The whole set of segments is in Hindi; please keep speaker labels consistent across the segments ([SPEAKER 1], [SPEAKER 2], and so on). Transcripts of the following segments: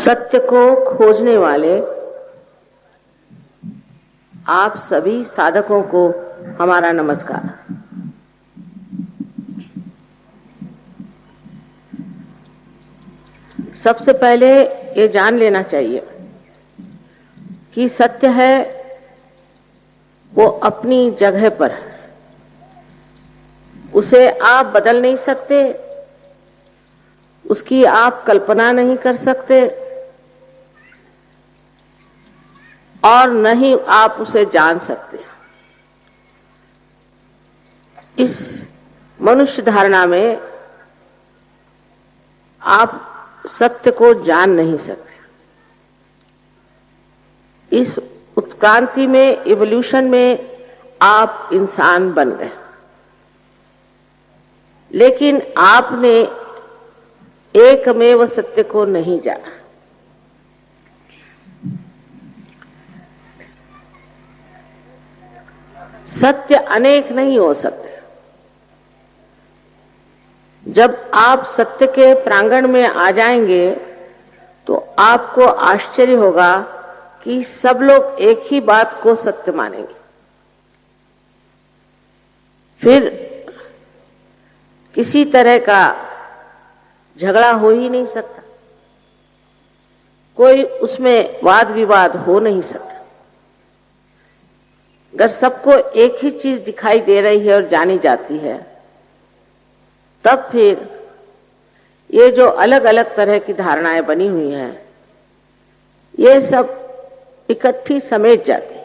[SPEAKER 1] सत्य को खोजने वाले आप सभी साधकों को हमारा नमस्कार। सबसे पहले ये जान लेना चाहिए कि सत्य है वो अपनी जगह पर है, उसे आप बदल नहीं सकते, उसकी आप कल्पना नहीं कर सकते और न ही आप उसे जान सकते। इस मनुष्य धारणा में आप सत्य को जान नहीं सकते। इस उत्क्रांति में, इवोल्यूशन में आप इंसान बन गए, लेकिन आपने एकमेव सत्य को नहीं जाना। सत्य अनेक नहीं हो सकते। जब आप सत्य के प्रांगण में आ जाएंगे तो आपको आश्चर्य होगा कि सब लोग एक ही बात को सत्य मानेंगे। फिर किसी तरह का झगड़ा हो ही नहीं सकता, कोई उसमें वाद विवाद हो नहीं सकता। अगर सबको एक ही चीज दिखाई दे रही है और जानी जाती है, तब फिर ये जो अलग अलग तरह की धारणाएं बनी हुई हैं, ये सब इकट्ठी समेट जाती है।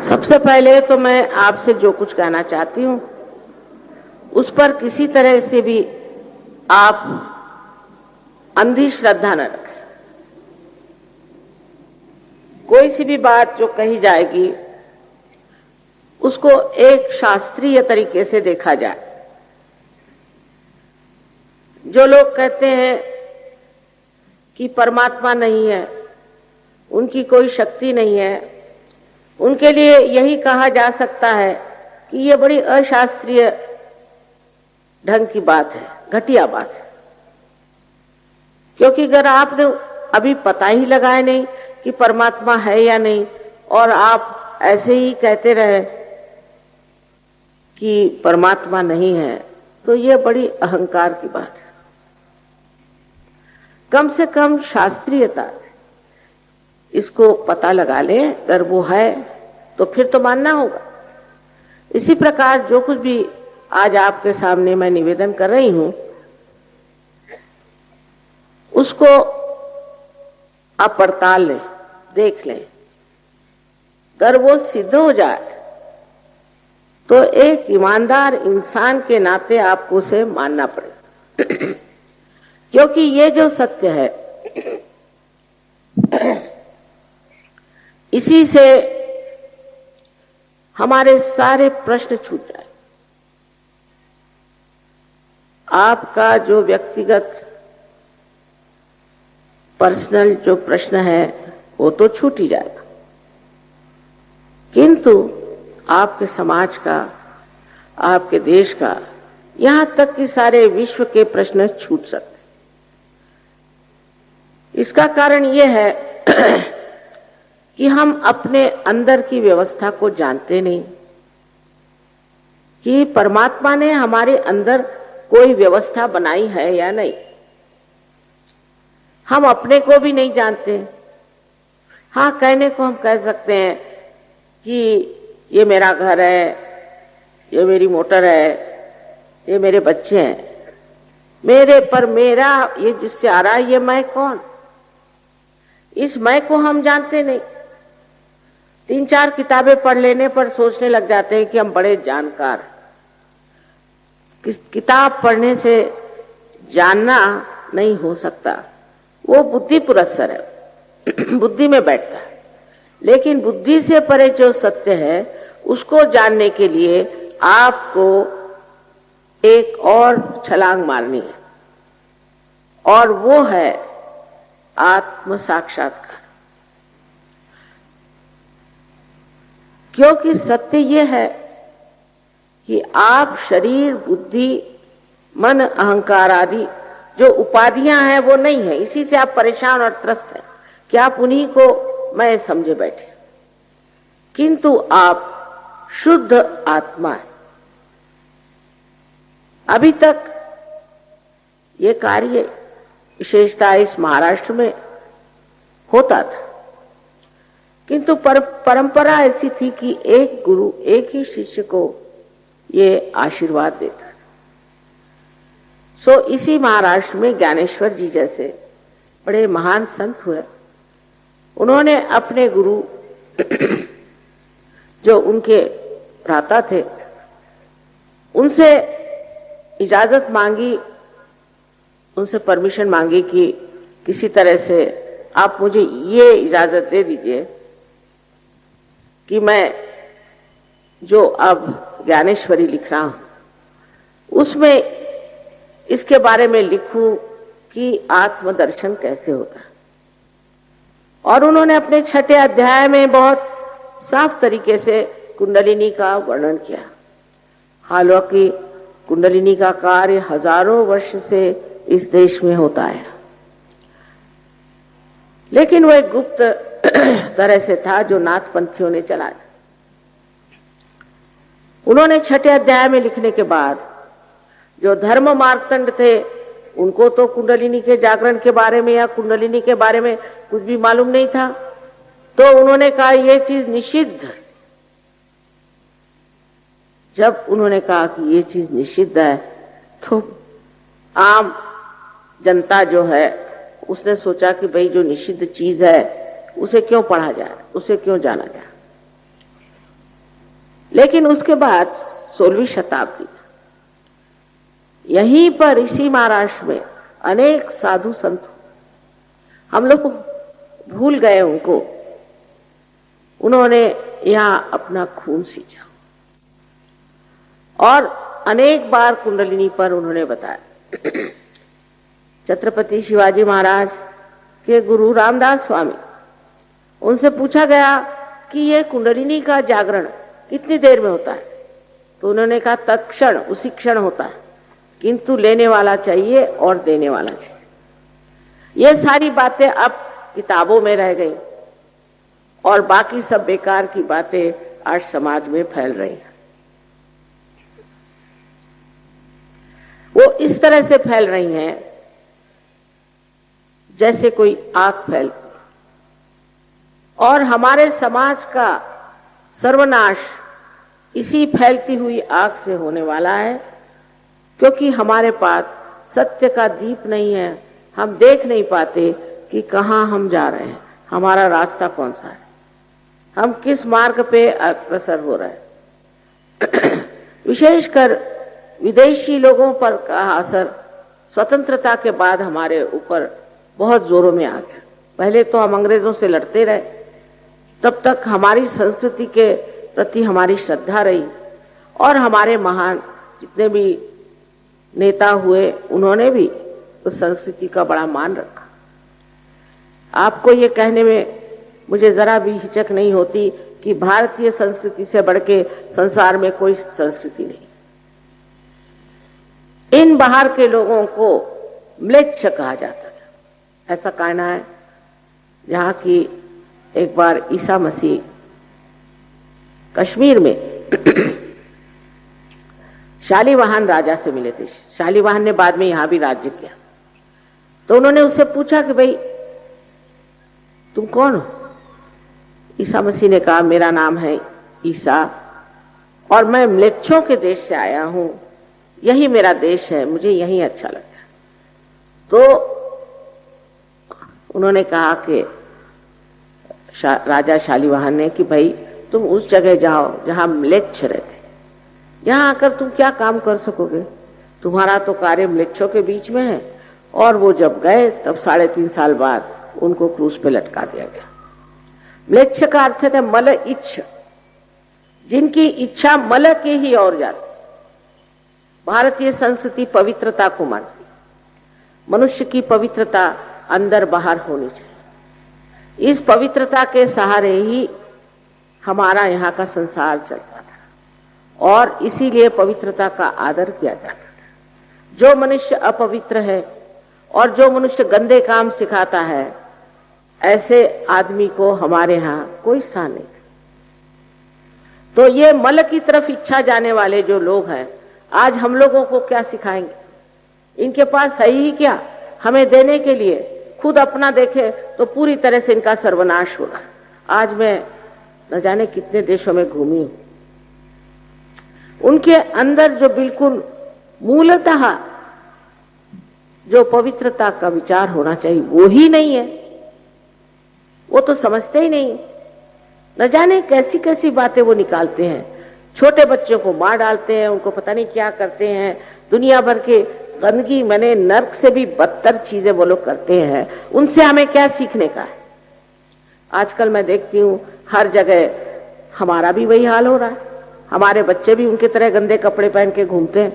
[SPEAKER 1] सबसे पहले तो मैं आपसे जो कुछ कहना चाहती हूं उस पर किसी तरह से भी आप अंधी श्रद्धा न रखें। कोई सी भी बात जो कही जाएगी उसको एक शास्त्रीय तरीके से देखा जाए। जो लोग कहते हैं कि परमात्मा नहीं है, उनकी कोई शक्ति नहीं है, उनके लिए यही कहा जा सकता है कि ये बड़ी अशास्त्रीय ढंग की बात है, घटिया बात है। क्योंकि अगर आपने अभी पता ही लगाया नहीं कि परमात्मा है या नहीं और आप ऐसे ही कहते रहे कि परमात्मा नहीं है, तो ये बड़ी अहंकार की बात है। कम से कम शास्त्रीयता से इसको पता लगा ले। अगर वो है तो फिर तो मानना होगा। इसी प्रकार जो कुछ भी आज आपके सामने मैं निवेदन कर रही हूं, उसको आप पड़ताल लें, देख लें। अगर वो सिद्ध हो जाए तो एक ईमानदार इंसान के नाते आपको उसे मानना पड़ेगा। क्योंकि ये जो सत्य है, इसी से हमारे सारे प्रश्न छूट जाए। आपका जो व्यक्तिगत पर्सनल जो प्रश्न है वो तो छूट ही जाएगा, किंतु आपके समाज का, आपके देश का, यहां तक कि सारे विश्व के प्रश्न छूट सकते। इसका कारण यह है कि हम अपने अंदर की व्यवस्था को जानते नहीं कि परमात्मा ने हमारे अंदर कोई व्यवस्था बनाई है या नहीं। हम अपने को भी नहीं जानते। हाँ, कहने को हम कह सकते हैं कि ये मेरा घर है, ये मेरी मोटर है, ये मेरे बच्चे हैं। मेरे पर मेरा ये जिससे आ रहा है, ये मैं कौन? इस मैं को हम जानते नहीं। 3-4 किताबें पढ़ लेने पर सोचने लग जाते हैं कि हम बड़े जानकार। किताब पढ़ने से जानना नहीं हो सकता, वो बुद्धि पुरस्सर है, बुद्धि में बैठता है। लेकिन बुद्धि से परे जो सत्य है उसको जानने के लिए आपको एक और छलांग मारनी है, और वो है आत्म साक्षात्कार। क्योंकि सत्य ये है कि आप शरीर, बुद्धि, मन, अहंकार आदि जो उपाधियां हैं वो नहीं है। इसी से आप परेशान और त्रस्त हैं कि आप उन्हीं को मैं समझे बैठे, किंतु आप शुद्ध आत्मा है। अभी तक ये कार्य विशेषता इस महाराष्ट्र में होता था, किंतु परंपरा ऐसी थी कि एक गुरु, एक ही शिष्य को ये आशीर्वाद देता। सो इसी महाराष्ट्र में ज्ञानेश्वर जी जैसे बड़े महान संत हुए। उन्होंने अपने गुरु जो उनके भ्राता थे, उनसे इजाजत मांगी, उनसे परमिशन मांगी कि किसी तरह से आप मुझे ये इजाजत दे दीजिए कि मैं जो अब ज्ञानेश्वरी लिख रहा हूं उसमें इसके बारे में लिखूं कि आत्मदर्शन कैसे होता है। और उन्होंने अपने 6ठे अध्याय में बहुत साफ तरीके से कुंडलिनी का वर्णन किया। हालांकि कुंडलिनी का कार्य हजारों वर्ष से इस देश में होता है, लेकिन वो एक गुप्त तरह से था जो नाथपंथियों ने चलाया। उन्होंने 6ठे अध्याय में लिखने के बाद जो धर्म मार्तंड थे, उनको तो कुंडलिनी के जागरण के बारे में या कुंडलिनी के बारे में कुछ भी मालूम नहीं था, तो उन्होंने कहा ये चीज निषिद्ध। जब उन्होंने कहा कि ये चीज निषिद्ध है, तो आम जनता जो है उसने सोचा कि भाई जो निषिद्ध चीज है उसे क्यों पढ़ा जाए, उसे क्यों जाना जाए। लेकिन उसके बाद 16वीं शताब्दी यहीं पर इसी महाराष्ट्र में अनेक साधु संत, हम लोग भूल गए उनको, उन्होंने यहां अपना खून सींचा और अनेक बार कुंडलिनी पर उन्होंने बताया। छत्रपति शिवाजी महाराज के गुरु रामदास स्वामी, उनसे पूछा गया कि ये कुंडलिनी का जागरण कितनी देर में होता है, तो उन्होंने कहा तत्क्षण, उसी क्षण होता है, किंतु लेने वाला चाहिए और देने वाला चाहिए। ये सारी बातें अब किताबों में रह गई और बाकी सब बेकार की बातें आज समाज में फैल रही हैं। वो इस तरह से फैल रही हैं जैसे कोई आग फैलती, और हमारे समाज का सर्वनाश इसी फैलती हुई आग से होने वाला है, क्योंकि हमारे पास सत्य का दीप नहीं है। हम देख नहीं पाते कि कहां हम जा रहे हैं, हमारा रास्ता कौन सा है, हम किस मार्ग पे अग्रसर हो रहे हैं। विशेषकर विदेशी लोगों पर का असर स्वतंत्रता के बाद हमारे ऊपर बहुत जोरों में आ गया। पहले तो हम अंग्रेजों से लड़ते रहे, तब तक हमारी संस्कृति के प्रति हमारी श्रद्धा रही, और हमारे महान जितने भी नेता हुए उन्होंने भी उस संस्कृति का बड़ा मान रखा। आपको ये कहने में मुझे जरा भी हिचक नहीं होती कि भारतीय संस्कृति से बढ़ के संसार में कोई संस्कृति नहीं। इन बाहर के लोगों को म्लेच्छ कहा जाता था। ऐसा कहना है जहां की एक बार ईसा मसीह कश्मीर में शालिवाहन राजा से मिले थे। शालिवाहन ने बाद में यहां भी राज्य किया। तो उन्होंने उससे पूछा कि भाई तुम कौन हो? ईसा मसीह ने कहा मेरा नाम है ईसा और मैं म्लेच्छों के देश से आया हूं, यही मेरा देश है, मुझे यही अच्छा लगता है। तो उन्होंने कहा कि राजा शालिवाहन ने कि भाई तुम उस जगह जाओ जहां म्लेच्छ रहते, यहां आकर तुम क्या काम कर सकोगे, तुम्हारा तो कार्य म्लेच्छों के बीच में है। और वो जब गए तब 3.5 साल बाद उनको क्रूस पे लटका दिया गया। म्लेच्छ का अर्थ है मल इच्छ, जिनकी इच्छा मल के ही ओर जाती। भारतीय संस्कृति पवित्रता को मानती, मनुष्य की पवित्रता अंदर बाहर होनी चाहिए। इस पवित्रता के सहारे ही हमारा यहाँ का संसार चलता था और इसीलिए पवित्रता का आदर किया जाता था। जो मनुष्य अपवित्र है और जो मनुष्य गंदे काम सिखाता है, ऐसे आदमी को हमारे यहाँ कोई स्थान नहीं। तो ये मल की तरफ इच्छा जाने वाले जो लोग हैं, आज हम लोगों को क्या सिखाएंगे? इनके पास है ही क्या हमें देने के लिए? खुद अपना देखे तो पूरी तरह से इनका सर्वनाश हो रहा है। आज मैं न जाने कितने देशों में घूमी हूं, उनके अंदर जो बिल्कुल मूलतः जो पवित्रता का विचार होना चाहिए वो ही नहीं है। वो तो समझते ही नहीं। न जाने कैसी कैसी बातें वो निकालते हैं। छोटे बच्चों को मार डालते हैं, उनको पता नहीं क्या करते हैं, दुनिया भर के गंदगी, मैंने नर्क से भी बदतर चीजें वो लोग करते हैं। उनसे हमें क्या सीखने का है? आजकल मैं देखती हूँ हर जगह हमारा भी वही हाल हो रहा है। हमारे बच्चे भी उनकी तरह गंदे कपड़े पहन के घूमते हैं।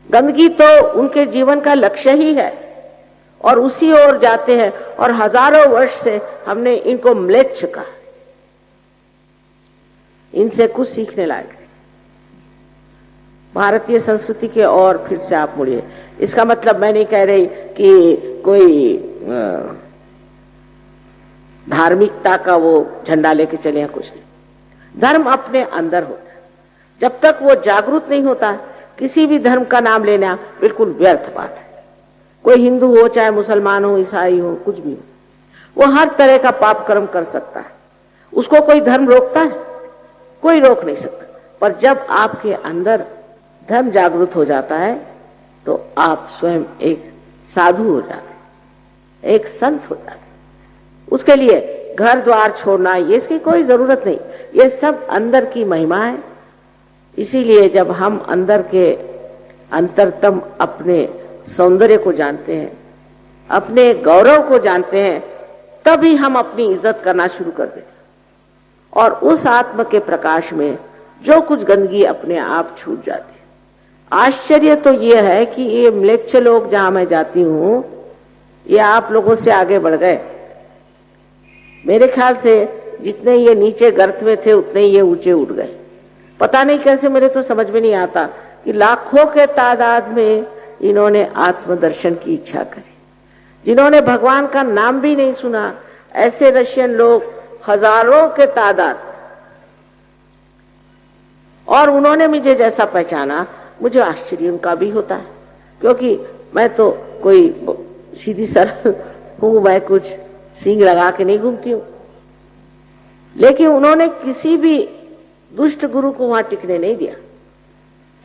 [SPEAKER 1] गंदगी तो उनके जीवन का लक्ष्य ही है और उसी ओर जाते हैं। और हजारों वर्ष से हमने इनको म्लेच्छ कहा। इनसे कुछ सीखने लायक नहीं। भारतीय संस्कृति के और फिर से आप मुड़िए। इसका मतलब मैं नहीं कह रही कि कोई धार्मिकता का वो झंडा लेके चले हैं, कुछ नहीं। धर्म अपने अंदर होता है। जब तक वो जागरूक नहीं होता, किसी भी धर्म का नाम लेना बिल्कुल व्यर्थ बात है। कोई हिंदू हो, चाहे मुसलमान हो, ईसाई हो, कुछ भी हो, वो हर तरह का पाप कर्म कर सकता है। उसको कोई धर्म रोकता है? कोई रोक नहीं सकता। पर जब आपके अंदर धर्म जागृत हो जाता है तो आप स्वयं एक साधु हो जाते हैं, एक संत हो जाते हैं। उसके लिए घर द्वार छोड़ना, ये इसकी कोई जरूरत नहीं। ये सब अंदर की महिमा है। इसीलिए जब हम अंदर के अंतरतम अपने सौंदर्य को जानते हैं, अपने गौरव को जानते हैं, तभी हम अपनी इज्जत करना शुरू कर देते हैं। और उस आत्म के प्रकाश में जो कुछ गंदगी अपने आप छूट जाती है। आश्चर्य तो ये है कि ये म्लेच्छ लोग जहां मैं जाती हूं, ये आप लोगों से आगे बढ़ गए। मेरे ख्याल से जितने ये नीचे गर्त में थे उतने ये ऊंचे उठ गए। पता नहीं कैसे, मेरे तो समझ में नहीं आता कि लाखों के तादाद में इन्होंने आत्मदर्शन की इच्छा करी। जिन्होंने भगवान का नाम भी नहीं सुना, ऐसे रशियन लोग हजारों के तादाद। और उन्होंने मुझे जैसा पहचाना, मुझे आश्चर्य उनका भी होता है, क्योंकि मैं तो कोई सीधी सरल हूं, मैं कुछ सींग लगा के नहीं घूमती हूं। लेकिन उन्होंने किसी भी दुष्ट गुरु को वहां टिकने नहीं दिया,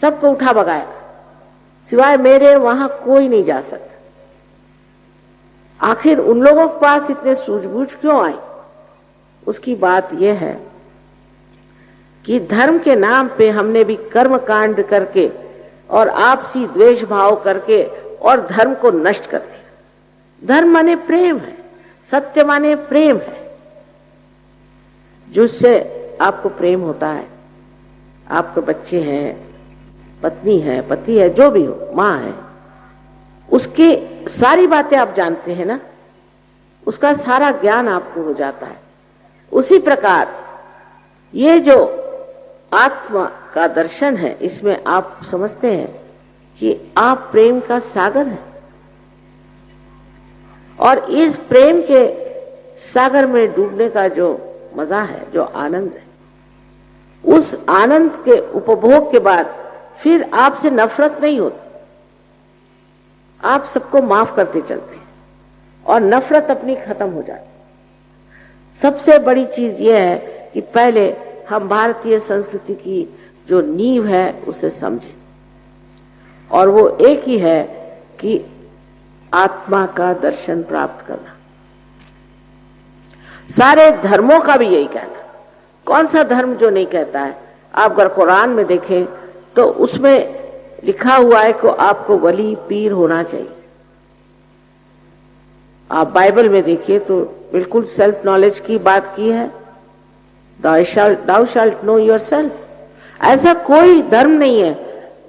[SPEAKER 1] सबको उठा भगाया। सिवाय मेरे वहां कोई नहीं जा सकता। आखिर उन लोगों के पास इतने सूझबूझ क्यों आई? उसकी बात यह है कि धर्म के नाम पे हमने भी कर्म कांड करके और आपसी द्वेष भाव करके और धर्म को नष्ट कर दिया। धर्म माने प्रेम है, सत्य माने प्रेम है। जिससे आपको प्रेम होता है, आपके बच्चे हैं, पत्नी है, पति है, जो भी हो, मां है, उसकी सारी बातें आप जानते हैं ना, उसका सारा ज्ञान आपको हो जाता है। उसी प्रकार ये जो आत्मा का दर्शन है, इसमें आप समझते हैं कि आप प्रेम का सागर हैं। और इस प्रेम के सागर में डूबने का जो मजा है, जो आनंद है, उस आनंद के उपभोग के बाद फिर आपसे नफरत नहीं होती। आप सबको माफ करते चलते हैं और नफरत अपनी खत्म हो जाती। सबसे बड़ी चीज यह है कि पहले हम भारतीय संस्कृति की जो नींव है उसे समझें, और वो एक ही है कि आत्मा का दर्शन प्राप्त करना। सारे धर्मों का भी यही कहना। कौन सा धर्म जो नहीं कहता है? आप अगर कुरान में देखें तो उसमें लिखा हुआ है कि आपको वली पीर होना चाहिए। आप बाइबल में देखिए तो बिल्कुल सेल्फ नॉलेज की बात की है। Thou shalt know yourself। ऐसा कोई धर्म नहीं है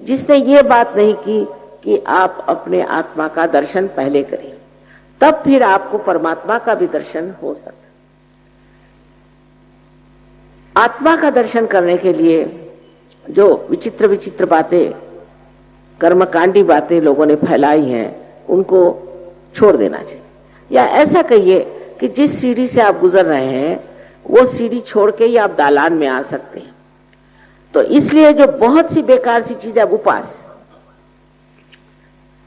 [SPEAKER 1] जिसने ये बात नहीं की कि आप अपने आत्मा का दर्शन पहले करिए, तब फिर आपको परमात्मा का भी दर्शन हो सकता। आत्मा का दर्शन करने के लिए जो विचित्र विचित्र बातें, कर्मकांडी बातें लोगों ने फैलाई हैं, उनको छोड़ देना चाहिए। या ऐसा कहिए कि जिस सीढ़ी से आप गुजर रहे हैं वो सीढ़ी छोड़ के ही आप दालान में आ सकते हैं। तो इसलिए जो बहुत सी बेकार सी चीज है, उपवास,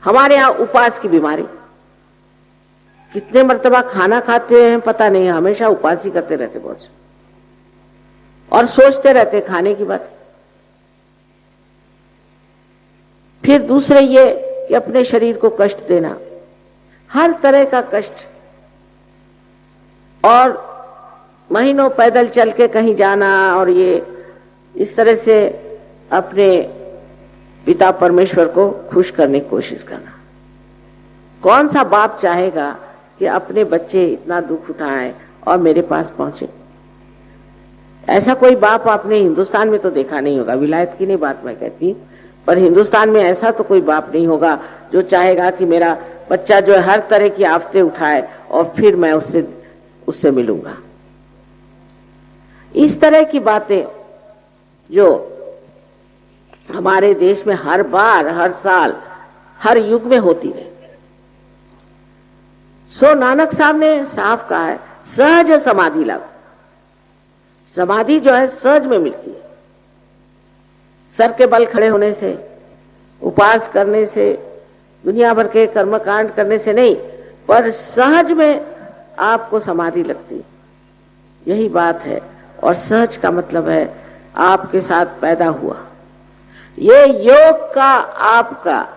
[SPEAKER 1] हमारे यहां उपवास की बीमारी, कितने मर्तबा खाना खाते हैं पता नहीं, हमेशा उपवास ही करते रहते बहुत से, और सोचते रहते खाने की बात। फिर दूसरे ये कि अपने शरीर को कष्ट देना, हर तरह का कष्ट, और महीनों पैदल चल के कहीं जाना, और ये इस तरह से अपने पिता परमेश्वर को खुश करने की कोशिश करना। कौन सा बाप चाहेगा कि अपने बच्चे इतना दुख उठाएं और मेरे पास पहुंचे? ऐसा कोई बाप आपने हिंदुस्तान में तो देखा नहीं होगा, विलायत की नहीं बात मैं कहती, पर हिंदुस्तान में ऐसा तो कोई बाप नहीं होगा जो चाहेगा कि मेरा बच्चा जो है हर तरह की आफतें उठाए और फिर मैं उससे मिलूंगा। इस तरह की बातें जो हमारे देश में हर बार, हर साल, हर युग में होती रहे। सो नानक साहब ने साफ कहा है, सहज समाधि लागो। समाधि जो है सहज में मिलती है, सर के बल खड़े होने से, उपवास करने से, दुनिया भर के कर्मकांड करने से नहीं, पर सहज में आपको समाधि लगती है। यही बात है। और सहज का मतलब है आपके साथ पैदा हुआ। ये योग का आपका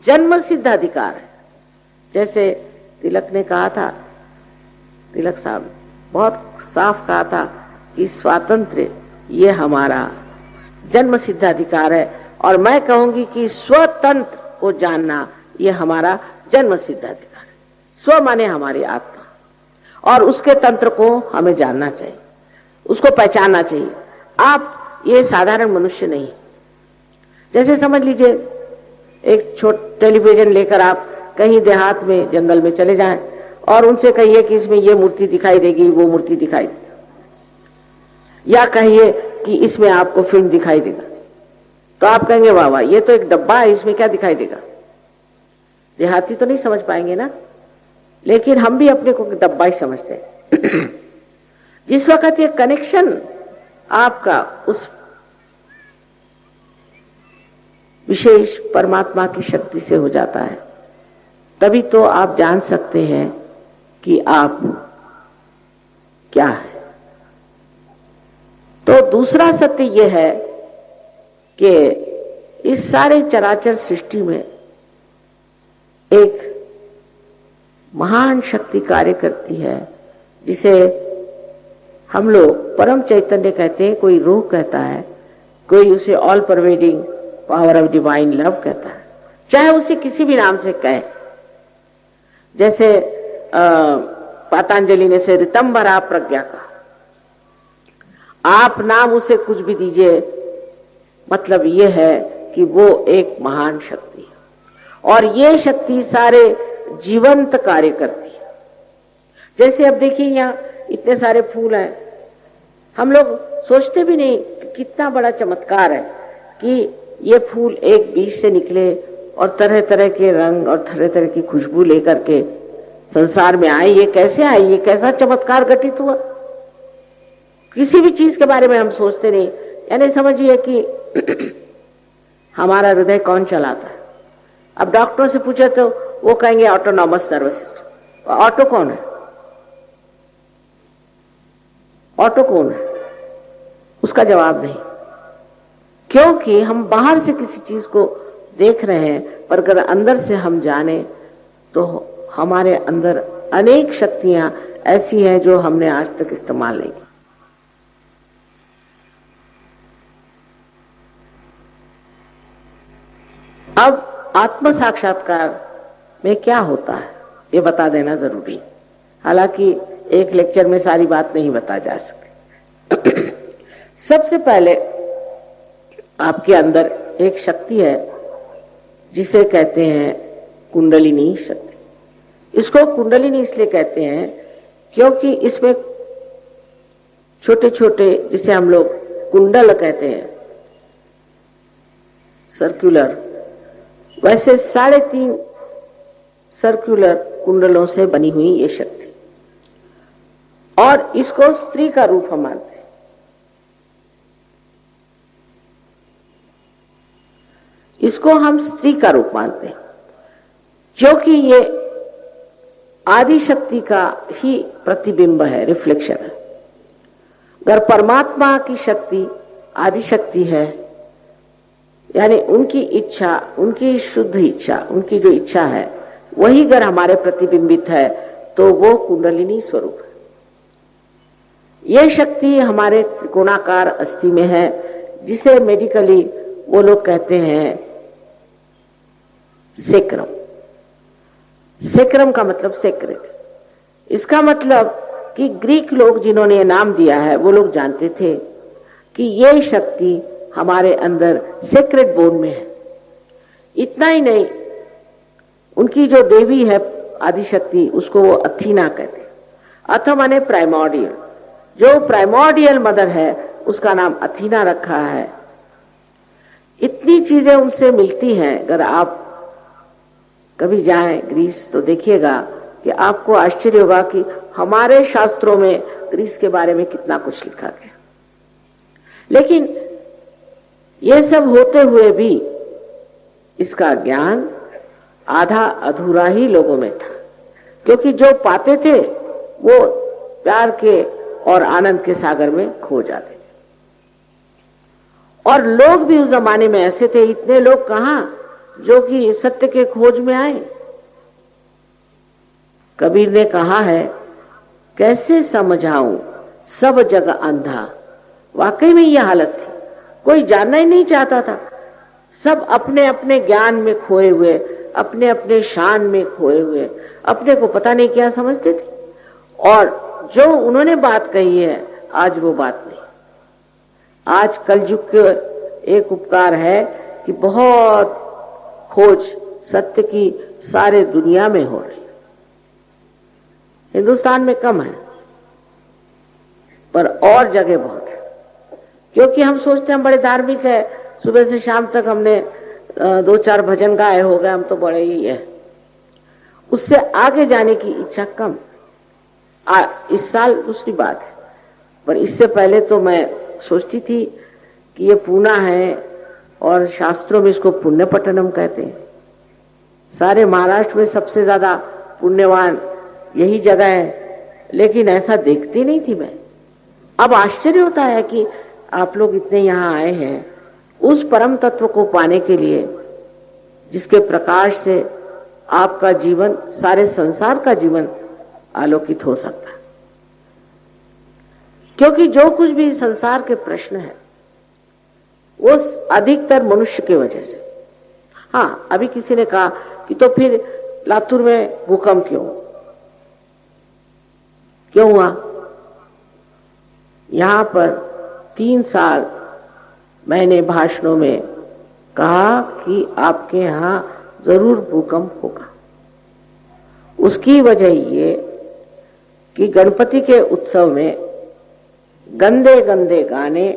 [SPEAKER 1] जन्म सिद्ध अधिकार है। जैसे तिलक ने कहा था, तिलक साहब बहुत साफ कहा था कि स्वातंत्र्य ये हमारा जन्म सिद्ध अधिकार है, और मैं कहूंगी कि स्वतंत्र को जानना ये हमारा जन्म सिद्ध अधिकार है। स्व माने हमारी आत्मा, और उसके तंत्र को हमें जानना चाहिए, उसको पहचानना चाहिए। आप ये साधारण मनुष्य नहीं। जैसे समझ लीजिए एक छोटा टेलीविजन लेकर आप कहीं देहात में, जंगल में चले जाएं और उनसे कहिए कि इसमें ये मूर्ति दिखाई देगी, वो मूर्ति दिखाई देगी, या कहिए कि इसमें आपको फिल्म दिखाई देगा, तो आप कहेंगे वाह वाह, ये तो एक डब्बा है, इसमें क्या दिखाई देगा। देहाती तो नहीं समझ पाएंगे ना, लेकिन हम भी अपने को डब्बा ही समझते हैं। जिस वक्त ये कनेक्शन आपका उस विशेष परमात्मा की शक्ति से हो जाता है, तभी तो आप जान सकते हैं कि आप क्या है। तो दूसरा सत्य यह है कि इस सारे चराचर सृष्टि में एक महान शक्ति कार्य करती है, जिसे हम लोग परम चैतन्य कहते हैं, कोई रूह कहता है, कोई उसे all pervading power of divine love कहता है, चाहे उसे किसी भी नाम से कहे। जैसे पतंजलि ने से ऋतंभरा प्रज्ञा का, आप नाम उसे कुछ भी दीजिए, मतलब यह है कि वो एक महान शक्ति है, और ये शक्ति सारे जीवंत कार्य करती है। जैसे अब देखिए यहाँ इतने सारे फूल हैं, हम लोग सोचते भी नहीं कि कितना बड़ा चमत्कार है कि ये फूल एक बीज से निकले और तरह तरह के रंग और तरह तरह की खुशबू लेकर के संसार में आए। ये कैसे आए, ये कैसा चमत्कार घटित हुआ, किसी भी चीज के बारे में हम सोचते नहीं। यानी समझिए कि हमारा हृदय कौन चलाता है। अब डॉक्टरों से पूछे तो वो कहेंगे ऑटोनॉमस नर्वस सिस्टम। ऑटो कौन है? ऑटो कौन है? उसका जवाब नहीं, क्योंकि हम बाहर से किसी चीज को देख रहे हैं, पर अगर अंदर से हम जाने तो हमारे अंदर अनेक शक्तियां ऐसी हैं जो हमने आज तक इस्तेमाल नहीं की। अब आत्म साक्षात्कार में क्या होता है ये बता देना जरूरी है। हालांकि एक लेक्चर में सारी बात नहीं बता जा सकती। सबसे पहले आपके अंदर एक शक्ति है जिसे कहते हैं कुंडलिनी शक्ति। इसको कुंडलिनी इसलिए कहते हैं क्योंकि इसमें छोटे छोटे, जिसे हम लोग कुंडल कहते हैं, सर्कुलर, वैसे 3.5 सर्कुलर कुंडलों से बनी हुई ये शक्ति, और इसको स्त्री का रूप हम मानते हैं। इसको हम स्त्री का रूप मानते हैं क्योंकि ये आदि शक्ति का ही प्रतिबिंब है, रिफ्लेक्शन है। अगर परमात्मा की शक्ति आदि शक्ति है, यानी उनकी इच्छा, उनकी शुद्ध इच्छा, उनकी जो इच्छा है वही अगर हमारे प्रतिबिंबित है तो वो कुंडलिनी स्वरूप है। यह शक्ति हमारे त्रिकोणाकार अस्थि में है, जिसे मेडिकली वो लोग कहते हैं सेक्रम। सेक्रम का मतलब सेक्रेट। इसका मतलब कि ग्रीक लोग जिन्होंने ये नाम दिया है वो लोग जानते थे कि ये शक्ति हमारे अंदर सेक्रेट बोन में है। इतना ही नहीं, उनकी जो देवी है आदिशक्ति, उसको वो अथीना कहते हैं। अथ माने प्राइमोर्डियल, जो प्राइमोर्डियल मदर है उसका नाम अथीना रखा है। इतनी चीजें उनसे मिलती हैं। अगर आप कभी जाएं ग्रीस तो देखिएगा कि आपको आश्चर्य होगा कि हमारे शास्त्रों में ग्रीस के बारे में कितना कुछ लिखा गया। लेकिन ये सब होते हुए भी इसका ज्ञान आधा अधूरा ही लोगों में था, क्योंकि जो पाते थे वो प्यार के और आनंद के सागर में खो जाते थे। और लोग भी उस जमाने में ऐसे थे, इतने लोग कहां जो कि सत्य के खोज में आए। कबीर ने कहा है, कैसे समझाऊं सब जग अंधा। वाकई में यह हालत थी, कोई जानना ही नहीं चाहता था। सब अपने अपने ज्ञान में खोए हुए, अपने अपने शान में खोए हुए, अपने को पता नहीं क्या समझते थे। और जो उन्होंने बात कही है आज वो बात नहीं। आज कलयुग के एक उपकार है कि बहुत खोज सत्य की सारे दुनिया में हो रही। हिंदुस्तान में कम है पर और जगह बहुत है, क्योंकि हम सोचते हैं हम बड़े धार्मिक है, सुबह से शाम तक हमने 2-4 भजन गाए हो गए, हम तो बड़े ही है। उससे आगे जाने की इच्छा कम। इस साल दूसरी बात है, पर इससे पहले तो मैं सोचती थी कि ये पूना है और शास्त्रों में इसको पुण्य पट्टनम कहते हैं। सारे महाराष्ट्र में सबसे ज्यादा पुण्यवान यही जगह है, लेकिन ऐसा देखती नहीं थी मैं। अब आश्चर्य होता है कि आप लोग इतने यहाँ आए हैं उस परम तत्व को पाने के लिए जिसके प्रकाश से आपका जीवन, सारे संसार का जीवन आलोकित हो सकता है। क्योंकि जो कुछ भी संसार के प्रश्न है वो अधिकतर मनुष्य की वजह से। हाँ, अभी किसी ने कहा कि तो फिर लातूर में भूकंप क्यों हुआ? यहां पर 3 साल मैंने भाषणों में कहा कि आपके यहां जरूर भूकंप होगा। उसकी वजह ये कि गणपति के उत्सव में गंदे गंदे गाने,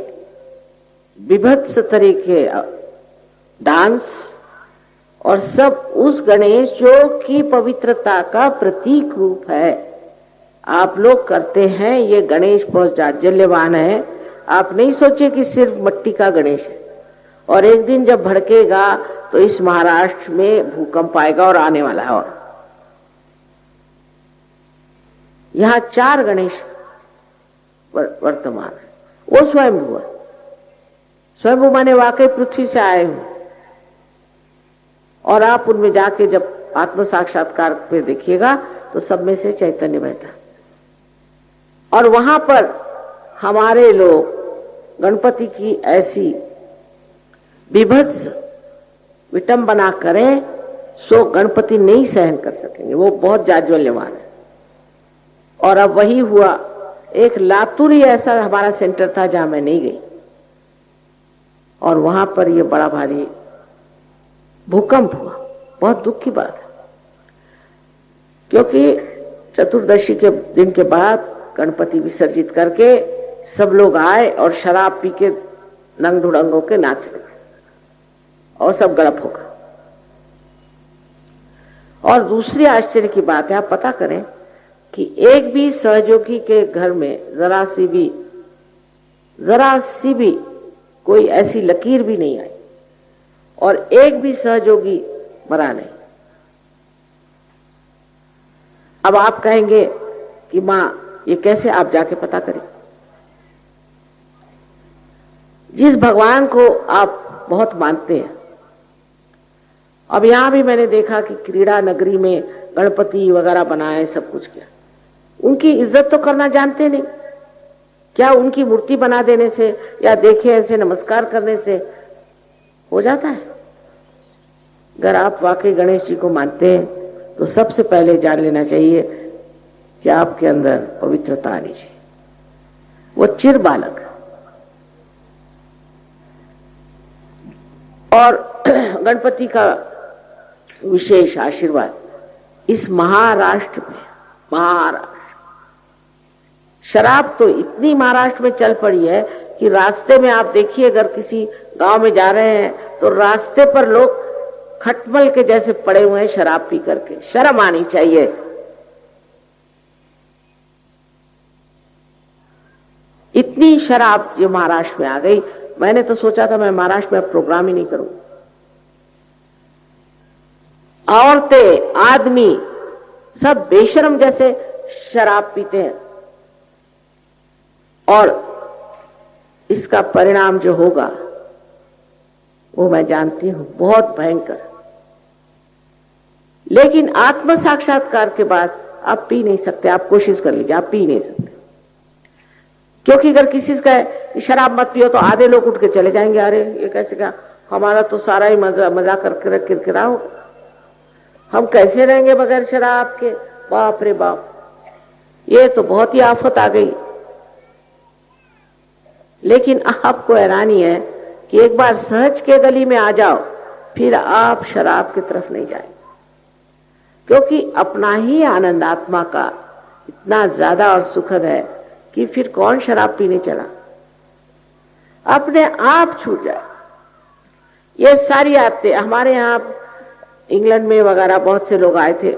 [SPEAKER 1] विभत्स तरीके डांस और सब उस गणेश जो कि पवित्रता का प्रतीक रूप है आप लोग करते हैं। ये गणेश बहुत जाज्वल्यवान है। आप नहीं सोचे कि सिर्फ मिट्टी का गणेश है, और एक दिन जब भड़केगा तो इस महाराष्ट्र में भूकंप आएगा और आने वाला है। और यहां 4 गणेश वर्तमान है। वो स्वयंभू है। स्वयंभू माने वाकई पृथ्वी से आए हो, और आप उनमें जाके जब आत्म साक्षात्कार पे देखिएगा तो सब में से चैतन्य बहता। और वहां पर हमारे लोग गणपति की ऐसी विभत्स विटंबना करें सो गणपति नहीं सहन कर सकेंगे। वो बहुत जाज्वल्यवान है। और अब वही हुआ। एक लातूर ही ऐसा हमारा सेंटर था जहां मैं नहीं गई, और वहां पर ये बड़ा भारी भूकंप हुआ। बहुत दुख की बात है, क्योंकि चतुर्दशी के दिन के बाद गणपति विसर्जित करके सब लोग आए और शराब पी के नंग धुड़ंग होके नाच रहे और सब गड़प होगा। और दूसरी आश्चर्य की बात है, आप पता करें कि एक भी सहयोगी के घर में जरा सी भी कोई ऐसी लकीर भी नहीं आई और एक भी सहयोगी मरा नहीं। अब आप कहेंगे कि मां ये कैसे, आप जाके पता करें। जिस भगवान को आप बहुत मानते हैं, अब यहां भी मैंने देखा कि क्रीड़ा नगरी में गणपति वगैरह बनाए, सब कुछ किया, उनकी इज्जत तो करना जानते नहीं। क्या उनकी मूर्ति बना देने से या देखे ऐसे नमस्कार करने से हो जाता है? अगर आप वाकई गणेश जी को मानते हैं तो सबसे पहले जान लेना चाहिए कि आपके अंदर पवित्रता आनी चाहिए। वो चिर बालक है। और गणपति का विशेष आशीर्वाद इस महाराष्ट्र में, शराब तो इतनी महाराष्ट्र में चल पड़ी है कि रास्ते में आप देखिए, अगर किसी गांव में जा रहे हैं तो रास्ते पर लोग खटमल के जैसे पड़े हुए हैं शराब पी करके। शर्म आनी चाहिए। इतनी शराब जो महाराष्ट्र में आ गई, मैंने तो सोचा था मैं महाराष्ट्र में अब प्रोग्राम ही नहीं करूं। औरतें, आदमी सब बेशरम जैसे शराब पीते हैं और इसका परिणाम जो होगा वो मैं जानती हूं, बहुत भयंकर। लेकिन आत्म साक्षात्कार के बाद आप पी नहीं सकते। आप कोशिश कर लीजिए, आप पी नहीं सकते। क्योंकि अगर किसी से कहे शराब मत पियो तो आधे लोग उठ के चले जाएंगे, अरे ये कैसे, क्या हमारा तो सारा ही मजा करके किरकिरा हो, हम कैसे रहेंगे बगैर शराब के। बाप रे बाप, ये तो बहुत ही आफत आ गई। लेकिन आपको हैरानी है कि एक बार सहज के गली में आ जाओ, फिर आप शराब की तरफ नहीं जाएंगे। क्योंकि अपना ही आनंद आत्मा का इतना ज्यादा और सुखद है कि फिर कौन शराब पीने चला। अपने आप छूट जाए। ये सारी आदतें हमारे यहां इंग्लैंड में वगैरह बहुत से लोग आए थे,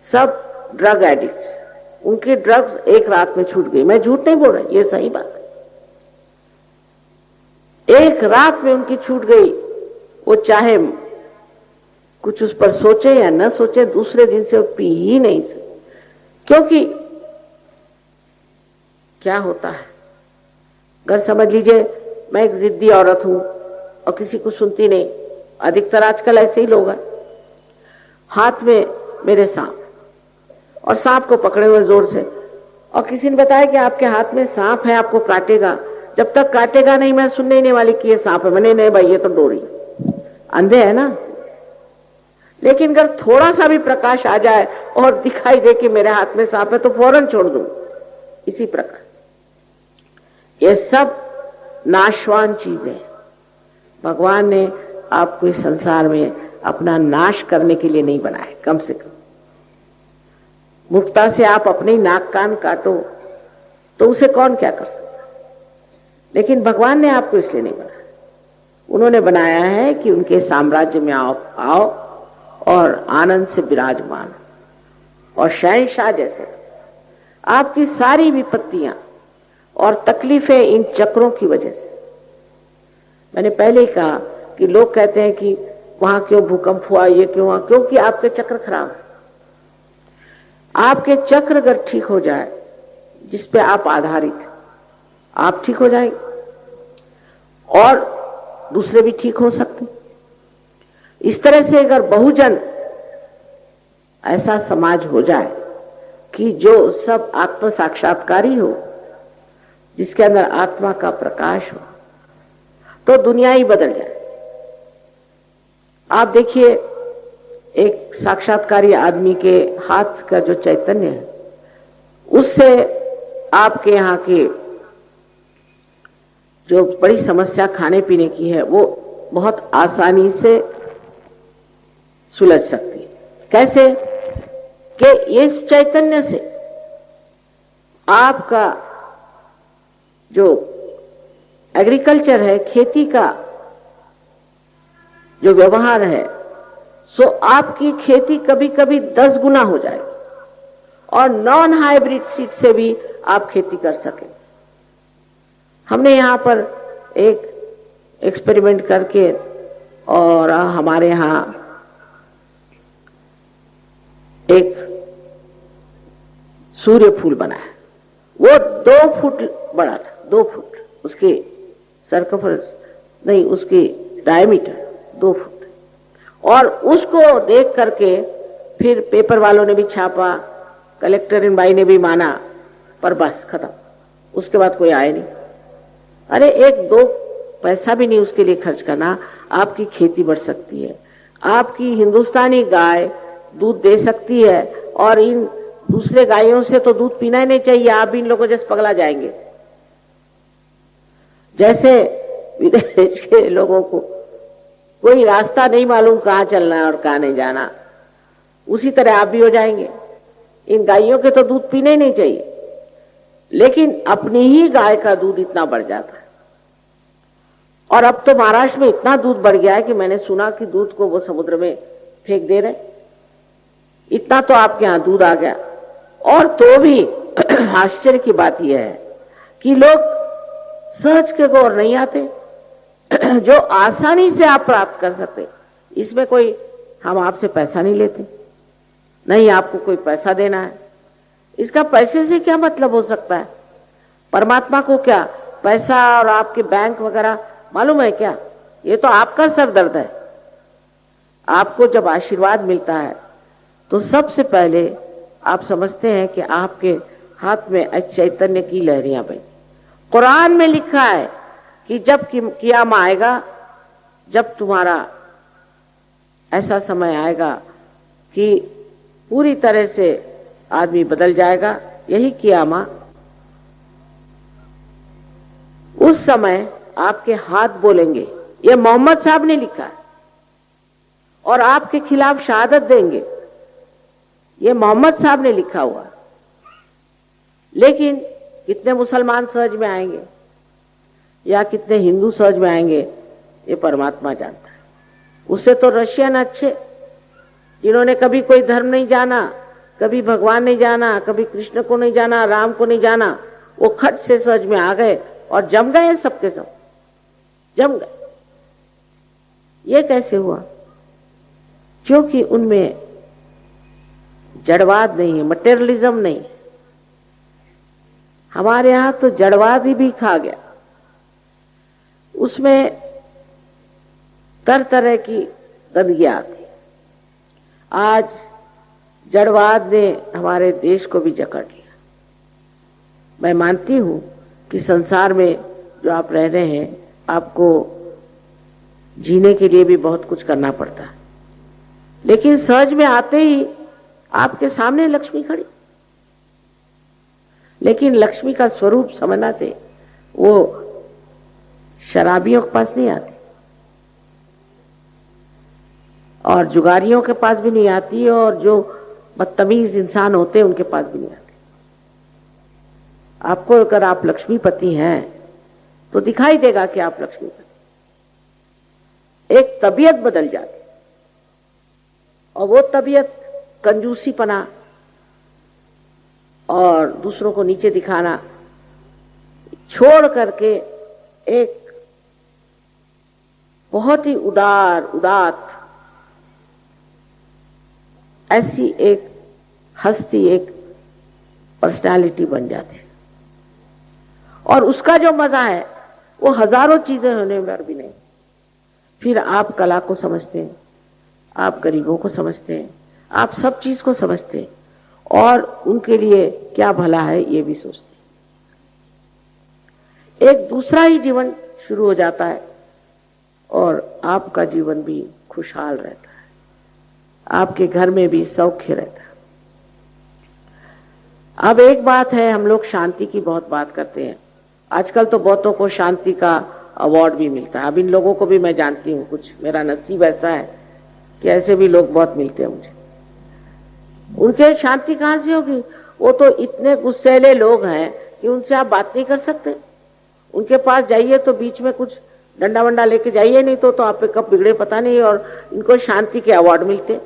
[SPEAKER 1] सब ड्रग एडिक्ट्स। उनकी ड्रग्स एक रात में छूट गई। मैं झूठ नहीं बोल रही, ये सही बात है। एक रात में उनकी छूट गई। वो चाहे कुछ उस पर सोचे या न सोचे, दूसरे दिन से वो पी ही नहीं सकते। क्योंकि क्या होता है, अगर समझ लीजिए मैं एक जिद्दी औरत हूं और किसी को सुनती नहीं, अधिकतर आजकल ऐसे ही लोग हैं। हाथ में मेरे सांप, और सांप को पकड़े हुए जोर से, और किसी ने बताया कि आपके हाथ में सांप है, आपको काटेगा। जब तक काटेगा नहीं मैं सुनने ही नहीं वाली कि ये सांप है। मैंने नहीं भाई, ये तो डोरी। अंधे है ना। लेकिन अगर थोड़ा सा भी प्रकाश आ जाए और दिखाई दे कि मेरे हाथ में सांप है तो फौरन छोड़ दूं। इसी प्रकार ये सब नाशवान चीजें, भगवान ने आपको इस संसार में अपना नाश करने के लिए नहीं बनाए। कम से कम मूर्खता से आप अपने नाक कान काटो तो उसे कौन क्या कर सकता। लेकिन भगवान ने आपको इसलिए नहीं बनाया। उन्होंने बनाया है कि उनके साम्राज्य में आओ और आनंद से विराजमान और शहंशाह जैसे। आपकी सारी विपत्तियां और तकलीफें इन चक्रों की वजह से। मैंने पहले ही कहा कि लोग कहते हैं कि वहां क्यों भूकंप हुआ, ये क्यों हुआ, क्योंकि आपके चक्र खराब है। आपके चक्र अगर ठीक हो जाए, जिस पे आप आधारित, आप ठीक हो जाएंगे और दूसरे भी ठीक हो सकते। इस तरह से अगर बहुजन ऐसा समाज हो जाए कि जो सब आत्म साक्षात्कारी हो, जिसके अंदर आत्मा का प्रकाश हो, तो दुनिया ही बदल जाए। आप देखिए, एक साक्षात्कारी आदमी के हाथ का जो चैतन्य है, उससे आपके यहाँ की जो बड़ी समस्या खाने पीने की है वो बहुत आसानी से सुलझ सकती है। कैसे कि इस चैतन्य से आपका जो एग्रीकल्चर है, खेती का जो व्यवहार है, सो आपकी खेती कभी कभी 10 गुना हो जाएगी और नॉन हाइब्रिड सीड से भी आप खेती कर सकें। हमने यहां पर एक एक्सपेरिमेंट करके और हमारे यहां एक सूर्य फूल बना है। वो 2 फुट बड़ा था, 2 फुट उसकी सर्कमफरेंस नहीं, उसकी डायमीटर 2 फुट। और उसको देख करके फिर पेपर वालों ने भी छापा, कलेक्टर इन भाई ने भी माना, पर बस खत्म। उसके बाद कोई आए नहीं। अरे 1-2 पैसा भी नहीं उसके लिए खर्च करना, आपकी खेती बढ़ सकती है, आपकी हिंदुस्तानी गाय दूध दे सकती है और इन दूसरे गायों से तो दूध पीना ही नहीं चाहिए। आप भी इन लोगों जैसे पगला जाएंगे। जैसे विदेश के लोगों को कोई रास्ता नहीं मालूम कहां चलना है और कहां नहीं जाना, उसी तरह आप भी हो जाएंगे। इन गायों के तो दूध पीने ही नहीं चाहिए, लेकिन अपनी ही गाय का दूध इतना बढ़ जाता है। और अब तो महाराष्ट्र में इतना दूध बढ़ गया है कि मैंने सुना कि दूध को वो समुद्र में फेंक दे रहे। इतना तो आपके यहां दूध आ गया। और तो भी आश्चर्य की बात यह है कि लोग सहज के गौर नहीं आते, जो आसानी से आप प्राप्त कर सकते। इसमें कोई हम आपसे पैसा नहीं लेते, नहीं आपको कोई पैसा देना है। इसका पैसे से क्या मतलब हो सकता है? परमात्मा को क्या पैसा और आपके बैंक वगैरह मालूम है क्या? ये तो आपका सरदर्द है। आपको जब आशीर्वाद मिलता है तो सबसे पहले आप समझते हैं कि आपके हाथ में चैतन्य की लहरियां बनी। कुरान में लिखा है कि जब कियामा आएगा, जब तुम्हारा ऐसा समय आएगा कि पूरी तरह से आदमी बदल जाएगा, यही कियामा, उस समय आपके हाथ बोलेंगे। ये मोहम्मद साहब ने लिखा है और आपके खिलाफ शहादत देंगे। ये मोहम्मद साहब ने लिखा हुआ। लेकिन कितने मुसलमान सहज में आएंगे या कितने हिंदू सहज में आएंगे, ये परमात्मा जानता है। उससे तो रशियन अच्छे, जिन्होंने कभी कोई धर्म नहीं जाना, कभी भगवान नहीं जाना, कभी कृष्ण को नहीं जाना, राम को नहीं जाना, वो खट से सहज में आ गए और जम गए, सबके सब जम गए। ये कैसे हुआ? क्योंकि उनमें जड़वाद नहीं है, मटेरियलिज्म नहीं है। हमारे यहां तो जड़वाद ही भी खा गया। उसमें तरह तरह की गंदगी आती। आज जड़वाद ने हमारे देश को भी जकड़ लिया। मैं मानती हूं कि संसार में जो आप रह रहे हैं, आपको जीने के लिए भी बहुत कुछ करना पड़ता है, लेकिन सहज में आते ही आपके सामने लक्ष्मी खड़ी। लेकिन लक्ष्मी का स्वरूप समझना चाहिए। वो शराबियों के पास नहीं आती और जुगारियों के पास भी नहीं आती और जो बदतमीज इंसान होते हैं उनके पास भी नहीं आती। आपको अगर आप लक्ष्मीपति हैं तो दिखाई देगा कि आप लक्ष्मीपति। एक तबीयत बदल जाती और वो तबीयत कंजूसीपना और दूसरों को नीचे दिखाना छोड़ करके एक बहुत ही उदात ऐसी एक हस्ती, एक पर्सनालिटी बन जाती है। और उसका जो मजा है वो हजारों चीजें होने में भी नहीं। फिर आप कला को समझते हैं, आप गरीबों को समझते हैं, आप सब चीज को समझते हैं और उनके लिए क्या भला है ये भी सोचते हैं। एक दूसरा ही जीवन शुरू हो जाता है और आपका जीवन भी खुशहाल रहता है, आपके घर में भी सौख्य रहता है। अब एक बात है, हम लोग शांति की बहुत बात करते हैं। आजकल तो बहुतों को शांति का अवार्ड भी मिलता है। अब इन लोगों को भी मैं जानती हूँ, कुछ मेरा नसीब ऐसा है कि ऐसे भी लोग बहुत मिलते हैं मुझे। उनके शांति कहां से होगी? वो तो इतने गुस्सैले लोग हैं कि उनसे आप बात नहीं कर सकते। उनके पास जाइए तो बीच में कुछ डंडा वंडा लेके जाइए, नहीं तो आप पे कब बिगड़े पता नहीं, और इनको शांति के अवार्ड मिलते।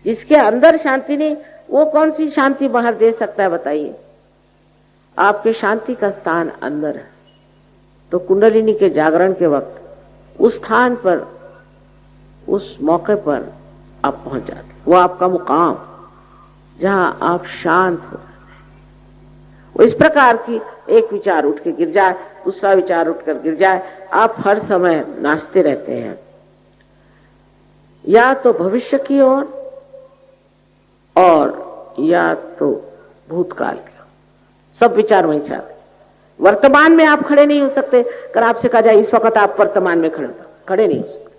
[SPEAKER 1] जिसके अंदर शांति नहीं, वो कौन सी शांति बाहर दे सकता है बताइए। आपके शांति का स्थान अंदर है। तो कुंडलिनी के जागरण के वक्त उस स्थान पर, उस मौके पर आप पहुंच जाते, वो आपका मुकाम जहां आप शांत हो जाते हैं। वो इस प्रकार की एक विचार उठ के गिर जाए, दूसरा विचार उठकर गिर जाए, आप हर समय नाचते रहते हैं, या तो भविष्य की ओर और या तो भूतकाल की। सब विचार वहीं से आते। वर्तमान में आप खड़े नहीं हो सकते। अगर आपसे कहा जाए इस वक्त आप वर्तमान में खड़े नहीं हो सकते।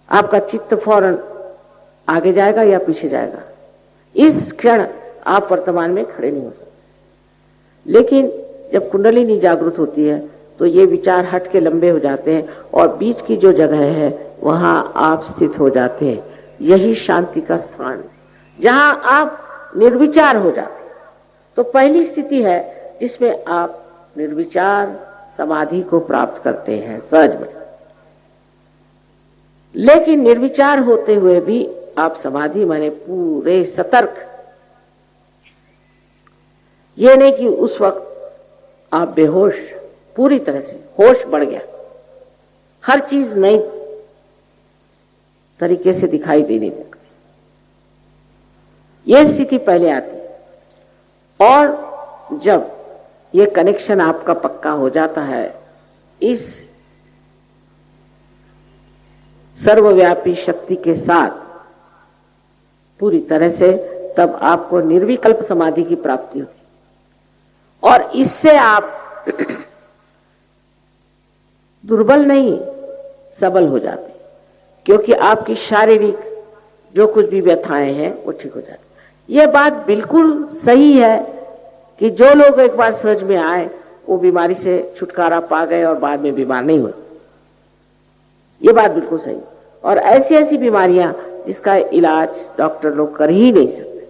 [SPEAKER 1] आपका चित्त फौरन आगे जाएगा या पीछे जाएगा। इस क्षण आप वर्तमान में खड़े नहीं हो सकते। लेकिन जब कुंडलिनी जागृत होती है तो ये विचार हट के लंबे हो जाते हैं और बीच की जो जगह है वहां आप स्थित हो जाते हैं। यही शांति का स्थान है जहां आप निर्विचार हो जाते हैं। तो पहली स्थिति है जिसमें आप निर्विचार समाधि को प्राप्त करते हैं सहज में। लेकिन निर्विचार होते हुए भी आप समाधि माने पूरे सतर्क। ये नहीं कि उस वक्त आप बेहोश, पूरी तरह से होश बढ़ गया, हर चीज नई तरीके से दिखाई देने लगती। यह स्थिति पहले आती है। और जब ये कनेक्शन आपका पक्का हो जाता है इस सर्वव्यापी शक्ति के साथ पूरी तरह से, तब आपको निर्विकल्प समाधि की प्राप्ति होती। और इससे आप दुर्बल नहीं, सबल हो जाते, क्योंकि आपकी शारीरिक जो कुछ भी व्यथाएं हैं वो ठीक हो जाती। यह बात बिल्कुल सही है कि जो लोग एक बार सहज में आए वो बीमारी से छुटकारा पा गए और बाद में बीमार नहीं हुए। ये बात बिल्कुल सही। और ऐसी ऐसी बीमारियां जिसका इलाज डॉक्टर लोग कर ही नहीं सकते।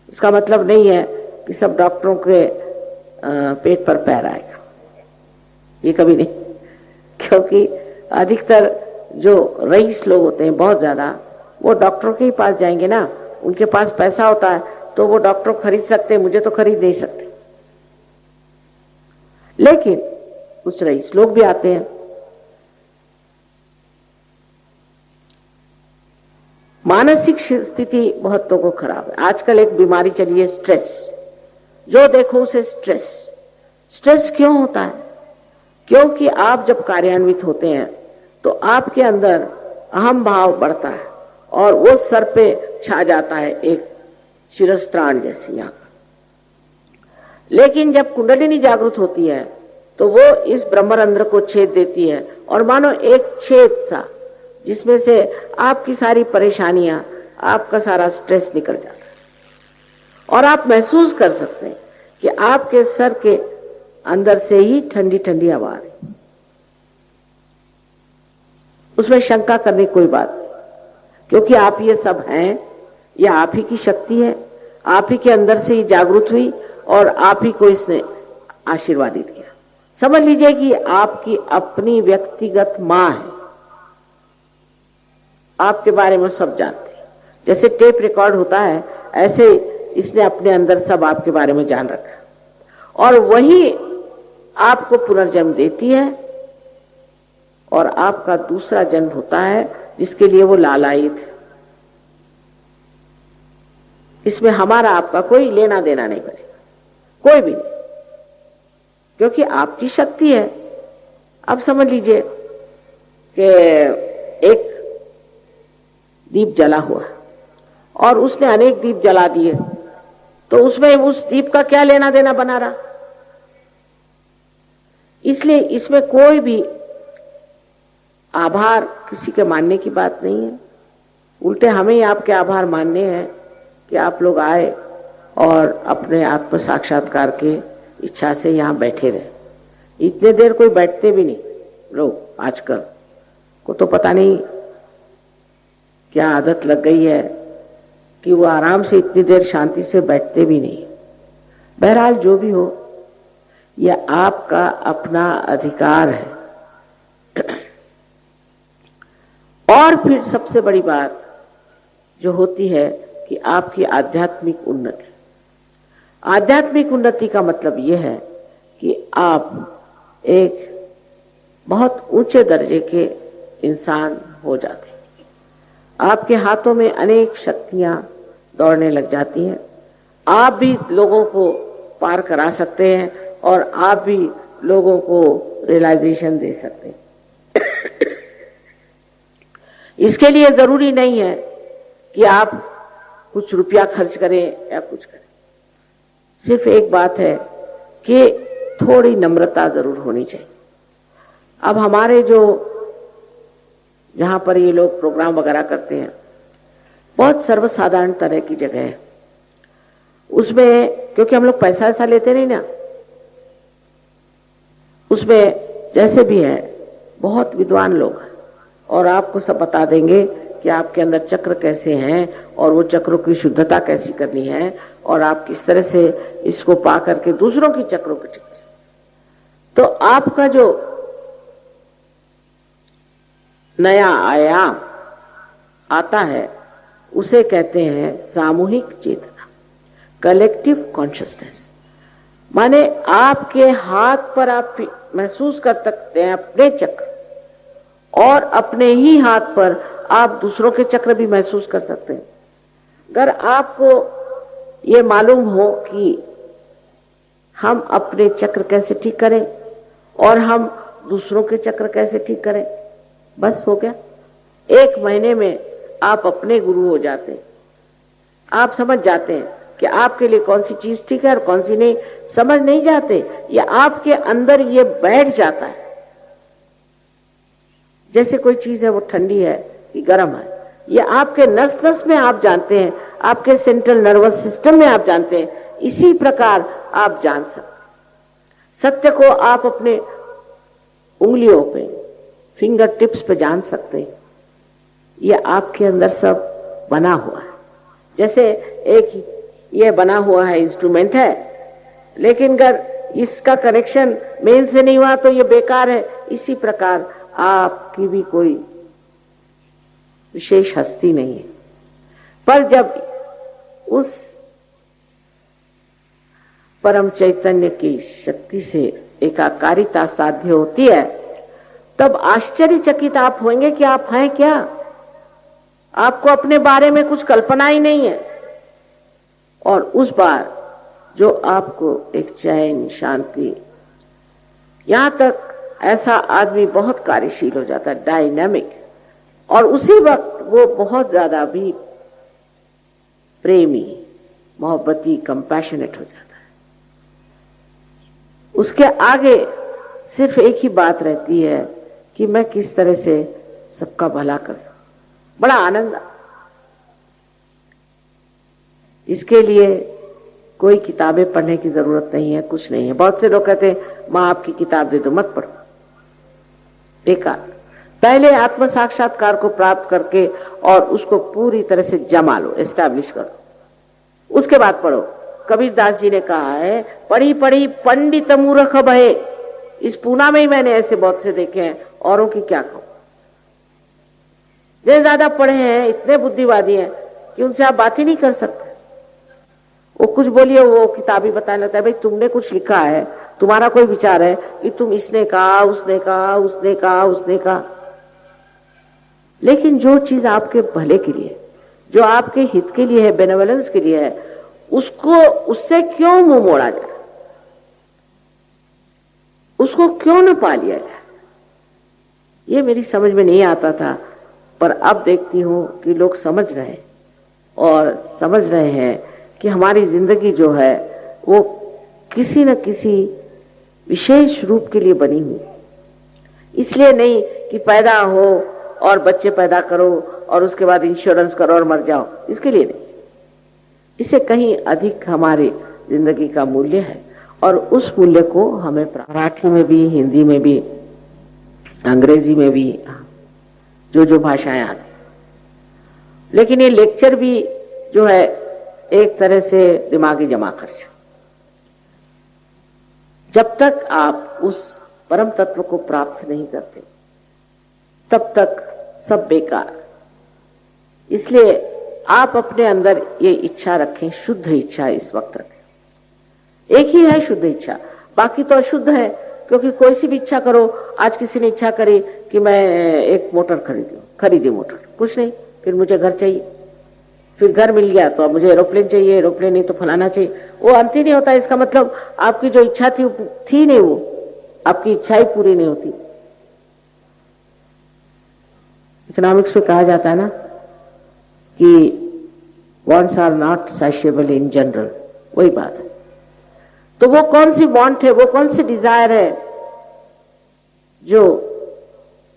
[SPEAKER 1] इसका मतलब नहीं है कि सब डॉक्टरों के पेट पर पैर आएगा, ये कभी नहीं। क्योंकि अधिकतर जो रईस लोग होते हैं बहुत ज्यादा, वो डॉक्टरों के ही पास जाएंगे ना। उनके पास पैसा होता है तो वो डॉक्टर खरीद सकते हैं, मुझे तो खरीद नहीं सकते। लेकिन कुछ रईस लोग भी आते हैं। मानसिक स्थिति बहुतों को खराब है। आजकल एक बीमारी चली है स्ट्रेस। जो देखो उसे स्ट्रेस। स्ट्रेस क्यों होता है? क्योंकि आप जब कार्यान्वित होते हैं तो आपके अंदर अहम भाव बढ़ता है और वो सर पे छा जाता है, एक शिरस्त्राण जैसी यहाँ पर। लेकिन जब कुंडलिनी जागृत होती है तो वो इस ब्रह्मरंध्र को छेद देती है और मानो एक छेद सा, जिसमें से आपकी सारी परेशानियां, आपका सारा स्ट्रेस निकल जाता है। और आप महसूस कर सकते हैं कि आपके सर के अंदर से ही ठंडी ठंडी हवा आ रही। उसमें शंका करने कोई बात नहीं, क्योंकि आप ये सब हैं, ये आप ही की शक्ति है। आप ही के अंदर से ही जागृत हुई और आप ही को इसने आशीर्वादित किया। समझ लीजिए कि आपकी अपनी व्यक्तिगत मां है, आपके बारे में सब जानते हैं। जैसे टेप रिकॉर्ड होता है, ऐसे इसने अपने अंदर सब आपके बारे में जान रखा और वही आपको पुनर्जन्म देती है और आपका दूसरा जन्म होता है जिसके लिए वो लालायित है। इसमें हमारा आपका कोई लेना देना नहीं बनेगा, कोई भी नहीं, क्योंकि आपकी शक्ति है। अब समझ लीजिए कि एक दीप जला हुआ और उसने अनेक दीप जला दिए, तो उसमें उस दीप का क्या लेना देना बना रहा? इसलिए इसमें कोई भी आभार किसी के मानने की बात नहीं है। उल्टे हमें ही आपके आभार मानने हैं कि आप लोग आए और अपने आत्म साक्षात्कार के इच्छा से यहाँ बैठे रहे। इतने देर कोई बैठते भी नहीं लोग आजकल को, तो पता नहीं क्या आदत लग गई है कि वो आराम से इतनी देर शांति से बैठते भी नहीं। बहरहाल जो भी हो, यह आपका अपना अधिकार है। और फिर सबसे बड़ी बात जो होती है कि आपकी आध्यात्मिक उन्नति। आध्यात्मिक उन्नति का मतलब यह है कि आप एक बहुत ऊंचे दर्जे के इंसान हो जाते हैं। आपके हाथों में अनेक शक्तियां दौड़ने लग जाती हैं। आप भी लोगों को पार करा सकते हैं और आप भी लोगों को रियलाइजेशन दे सकते हैं। इसके लिए जरूरी नहीं है कि आप कुछ रुपया खर्च करें या कुछ करें। सिर्फ एक बात है कि थोड़ी नम्रता जरूर होनी चाहिए। अब हमारे जो जहां पर ये लोग प्रोग्राम वगैरह करते हैं, बहुत सर्वसाधारण तरह की जगह है। उसमें क्योंकि हम लोग पैसा ऐसा लेते नहीं ना, उसमें जैसे भी है बहुत विद्वान लोग हैं और आपको सब बता देंगे कि आपके अंदर चक्र कैसे हैं और वो चक्रों की शुद्धता कैसी करनी है और आप किस तरह से इसको पा करके दूसरों की चक्रों को ठीक कर सकते। तो आपका जो नया आयाम आता है उसे कहते हैं सामूहिक चेतना, कलेक्टिव कॉन्शियसनेस। माने आपके हाथ पर आप महसूस कर सकते हैं अपने चक्र और अपने ही हाथ पर आप दूसरों के चक्र भी महसूस कर सकते हैं। अगर आपको ये मालूम हो कि हम अपने चक्र कैसे ठीक करें और हम दूसरों के चक्र कैसे ठीक करें, बस हो गया। 1 महीने में आप अपने गुरु हो जाते हैं। आप समझ जाते हैं कि आपके लिए कौन सी चीज ठीक है और कौन सी नहीं। समझ नहीं जाते, ये आपके अंदर ये बैठ जाता है। जैसे कोई चीज है वो ठंडी है कि गर्म है, ये आपके नस नस में आप जानते हैं, आपके सेंट्रल नर्वस सिस्टम में आप जानते हैं। इसी प्रकार आप जान सकते। सत्य को आप अपने उंगलियों पे, फिंगर टिप्स पे जान सकते हैं। ये आपके अंदर सब बना हुआ है। जैसे एक ये बना हुआ है इंस्ट्रूमेंट है, लेकिन अगर इसका कनेक्शन मेन से नहीं हुआ तो ये बेकार है। इसी प्रकार आपकी भी कोई विशेष हस्ती नहीं है, पर जब उस परम चैतन्य की शक्ति से एकाकारिता साध्य होती है, तब आश्चर्यचकित आप होंगे कि आप हैं क्या। आपको अपने बारे में कुछ कल्पना ही नहीं है और उस बार जो आपको एक चैन, शांति, यहां तक ऐसा आदमी बहुत कार्यशील हो जाता है, डायनामिक, और उसी वक्त वो बहुत ज्यादा भी प्रेमी, मोहब्बती, कंपैशनेट हो जाता है। उसके आगे सिर्फ एक ही बात रहती है कि मैं किस तरह से सबका भला कर सकूं। बड़ा आनंद। इसके लिए कोई किताबें पढ़ने की जरूरत नहीं है, कुछ नहीं है। बहुत से लोग कहते हैं मां आपकी किताब दे दो, मत पढ़ो। बेकार। पहले आत्म साक्षात्कार को प्राप्त करके और उसको पूरी तरह से जमा लो, एस्टैब्लिश करो, उसके बाद पढ़ो। कबीरदास जी ने कहा है, पढ़ी पढ़ी पंडित मूर्ख भये। इस पूना में ही मैंने ऐसे बहुत से देखे हैं, औरों की क्या कहूं। जो ज्यादा पढ़े हैं, इतने बुद्धिवादी हैं कि उनसे आप बात ही नहीं कर सकते। वो कुछ बोलिए, वो किताबी बताने लगता है, भाई तुमने कुछ लिखा है, तुम्हारा कोई विचार है कि तुम इसने कहा, उसने कहा, उसने कहा, उसने कहा। लेकिन जो चीज आपके भले के लिए, जो आपके हित के लिए है, बेनेवलेंस के लिए है, उसको, उससे क्यों मुंह मोड़ा जाए, उसको क्यों न पा लिया जाए। ये मेरी समझ में नहीं आता था, पर अब देखती हूं कि लोग समझ रहे हैं और समझ रहे हैं कि हमारी जिंदगी जो है वो किसी न किसी विशेष रूप के लिए बनी हुई। इसलिए नहीं कि पैदा हो और बच्चे पैदा करो और उसके बाद इंश्योरेंस करो और मर जाओ, इसके लिए नहीं। इससे कहीं अधिक हमारी जिंदगी का मूल्य है और उस मूल्य को हमें मराठी में भी, हिंदी में भी, अंग्रेजी में भी, जो भाषाएं आती। लेकिन ये लेक्चर भी जो है एक तरह से दिमागी जमा खर्च। जब तक आप उस परम तत्व को प्राप्त नहीं करते तब तक सब बेकार। इसलिए आप अपने अंदर ये इच्छा रखें, शुद्ध इच्छा इस वक्त रखें। एक ही है शुद्ध इच्छा, बाकी तो अशुद्ध है। क्योंकि कोई सी भी इच्छा करो, आज किसी ने इच्छा करी कि मैं एक मोटर खरीदी मोटर, कुछ नहीं, फिर मुझे घर चाहिए, फिर घर मिल गया तो अब मुझे एरोप्लेन चाहिए, एरोप्लेन नहीं तो फलाना चाहिए। वो अंत ही नहीं होता। इसका मतलब आपकी जो इच्छा थी नहीं, वो आपकी इच्छा ही पूरी नहीं होती। इकोनॉमिक्स में कहा जाता है ना कि wants are not satiable in general, वही बात है। तो वो कौन सी वांट है, वो कौन सी डिजायर है जो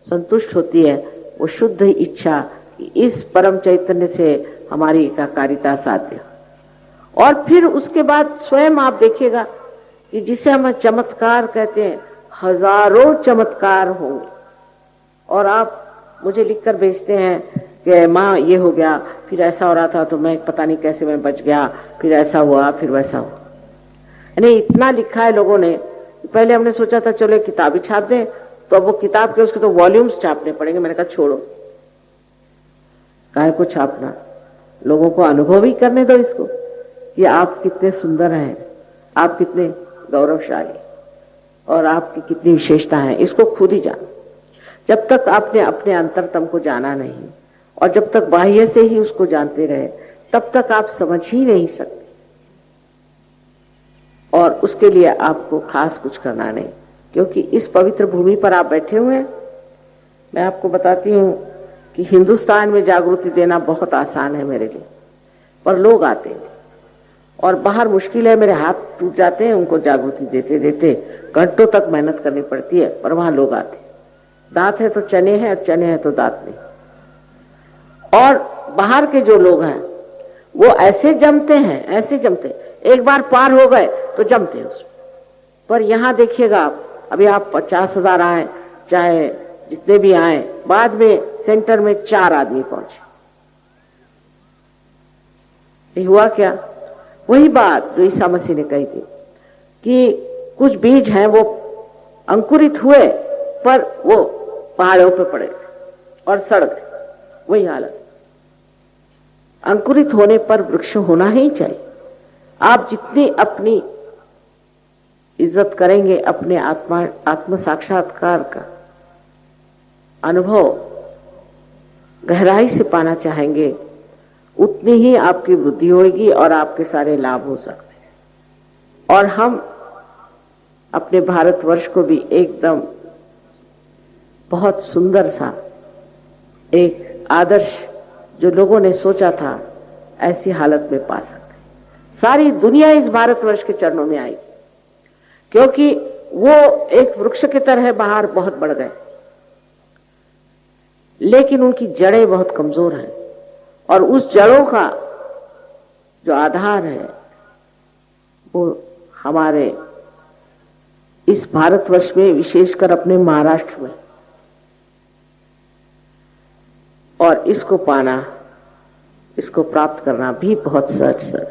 [SPEAKER 1] संतुष्ट होती है? वो शुद्ध इच्छा, इस परम चैतन्य से हमारी एकाकारिता साध्य। और फिर उसके बाद स्वयं आप देखिएगा कि जिसे हम चमत्कार कहते हैं, हजारों चमत्कार होंगे। और आप मुझे लिखकर भेजते हैं कि माँ ये हो गया, फिर ऐसा हो रहा था तो मैं पता नहीं कैसे मैं बच गया, फिर ऐसा हुआ, फिर वैसा हुआ। यानी इतना लिखा है लोगों ने। पहले हमने सोचा था चलो किताब ही छाप दें, तो अब वो किताब के उसके तो वॉल्यूम्स छापने पड़ेंगे। मैंने कहा छोड़ो, काहे को छापना, लोगों को अनुभव ही करने दो इसको कि आप कितने सुंदर हैं, आप कितने गौरवशाली और आपकी कितनी विशेषता है, इसको खुद ही जानो। जब तक आपने अपने अंतरतम को जाना नहीं और जब तक बाह्य से ही उसको जानते रहे, तब तक आप समझ ही नहीं सकते। और उसके लिए आपको खास कुछ करना नहीं, क्योंकि इस पवित्र भूमि पर आप बैठे हुए हैं। मैं आपको बताती हूं कि हिंदुस्तान में जागृति देना बहुत आसान है मेरे लिए, पर लोग आते हैं और बाहर मुश्किल है, मेरे हाथ टूट जाते हैं उनको जागृति देते देते, घंटों तक मेहनत करनी पड़ती है, पर वहां लोग आते हैं। दांत है तो चने हैं और चने हैं तो दांत नहीं। और बाहर के जो लोग हैं वो ऐसे जमते हैं, ऐसे जमते हैं, एक बार पार हो गए तो जमते हैं उसमें। पर यहां देखिएगा आप, अभी आप 50,000 आए, चाहे जितने भी आए, बाद में सेंटर में 4 आदमी पहुंचे। ये हुआ क्या? वही बात जो ईसा मसीह ने कही थी कि कुछ बीज हैं वो अंकुरित हुए पर वो पहाड़ों पे पड़े और सड़ गए। वही हालत, अंकुरित होने पर वृक्ष होना ही चाहिए। आप जितनी अपनी इज्जत करेंगे, अपने आत्म साक्षात्कार का अनुभव गहराई से पाना चाहेंगे, उतनी ही आपकी बुद्धि होगी और आपके सारे लाभ हो सकते हैं। और हम अपने भारतवर्ष को भी एकदम बहुत सुंदर सा एक आदर्श जो लोगों ने सोचा था, ऐसी हालत में पा सकते हैं। सारी दुनिया इस भारतवर्ष के चरणों में आएगी, क्योंकि वो एक वृक्ष की तरह बाहर बहुत बढ़ गए, लेकिन उनकी जड़ें बहुत कमजोर हैं। और उस जड़ों का जो आधार है वो हमारे इस भारतवर्ष में, विशेषकर अपने महाराष्ट्र में। और इसको पाना, इसको प्राप्त करना भी बहुत सहज है।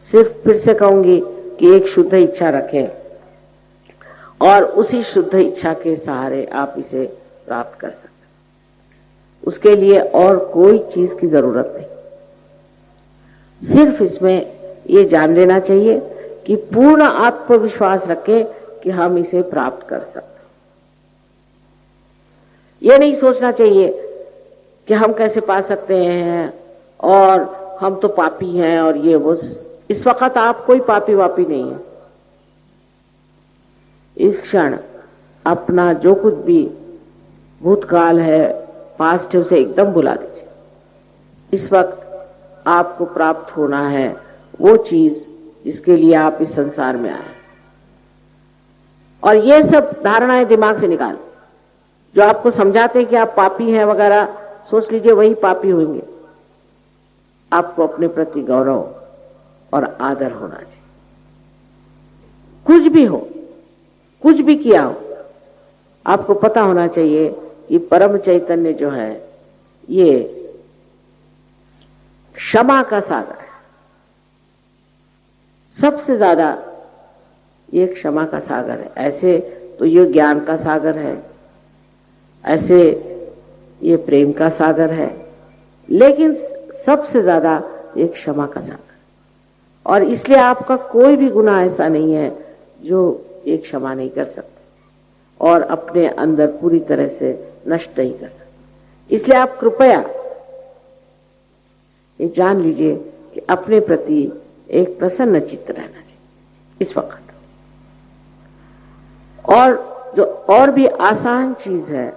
[SPEAKER 1] सिर्फ फिर से कहूंगी कि एक शुद्ध इच्छा रखें और उसी शुद्ध इच्छा के सहारे आप इसे प्राप्त कर सकते। उसके लिए और कोई चीज की जरूरत नहीं, सिर्फ इसमें ये जान लेना चाहिए कि पूर्ण आत्मविश्वास रखें कि हम इसे प्राप्त कर सकते। ये नहीं सोचना चाहिए कि हम कैसे पा सकते हैं और हम तो पापी हैं और ये वो। इस वक्त आप कोई पापी वापी नहीं है। इस क्षण अपना जो कुछ भी भूतकाल है, पास्ट है, उसे एकदम भुला दीजिए। इस वक्त आपको प्राप्त होना है वो चीज जिसके लिए आप इस संसार में आए। और ये सब धारणाएं दिमाग से निकाल, जो आपको समझाते हैं कि आप पापी हैं वगैरह, सोच लीजिए वही पापी होंगे। आपको अपने प्रति गौरव और आदर होना चाहिए। कुछ भी हो, कुछ भी किया हो, आपको पता होना चाहिए कि परम चैतन्य जो है ये क्षमा का सागर है। सबसे ज्यादा ये क्षमा का सागर है, ऐसे तो ये ज्ञान का सागर है, ऐसे ये प्रेम का सागर है, लेकिन सबसे ज्यादा ये क्षमा का सागर। और इसलिए आपका कोई भी गुनाह ऐसा नहीं है जो ये क्षमा नहीं कर सकते और अपने अंदर पूरी तरह से नष्ट नहीं कर सकते। इसलिए आप कृपया ये जान लीजिए कि अपने प्रति एक प्रसन्न चित्त रहना चाहिए इस वक्त। और जो और भी आसान चीज है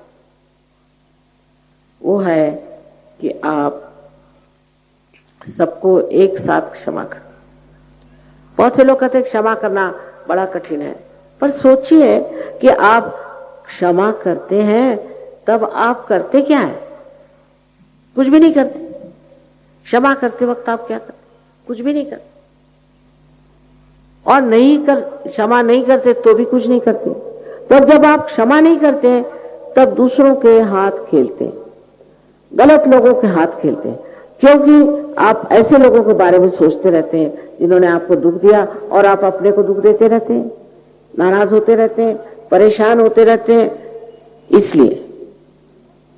[SPEAKER 1] वो है कि आप सबको एक साथ क्षमा करें। बहुत से लोग कहते हैं क्षमा करना बड़ा कठिन है, पर सोचिए कि आप क्षमा करते हैं तब आप करते क्या है? कुछ भी नहीं करते। क्षमा करते वक्त आप क्या करते? कुछ भी नहीं करते। और क्षमा नहीं करते तो भी कुछ नहीं करते। तब जब आप क्षमा नहीं करते तब दूसरों के हाथ खेलते हैं, गलत लोगों के हाथ खेलते हैं, क्योंकि आप ऐसे लोगों के बारे में सोचते रहते हैं जिन्होंने आपको दुख दिया और आप अपने को दुख देते रहते हैं, नाराज होते रहते हैं, परेशान होते रहते हैं। इसलिए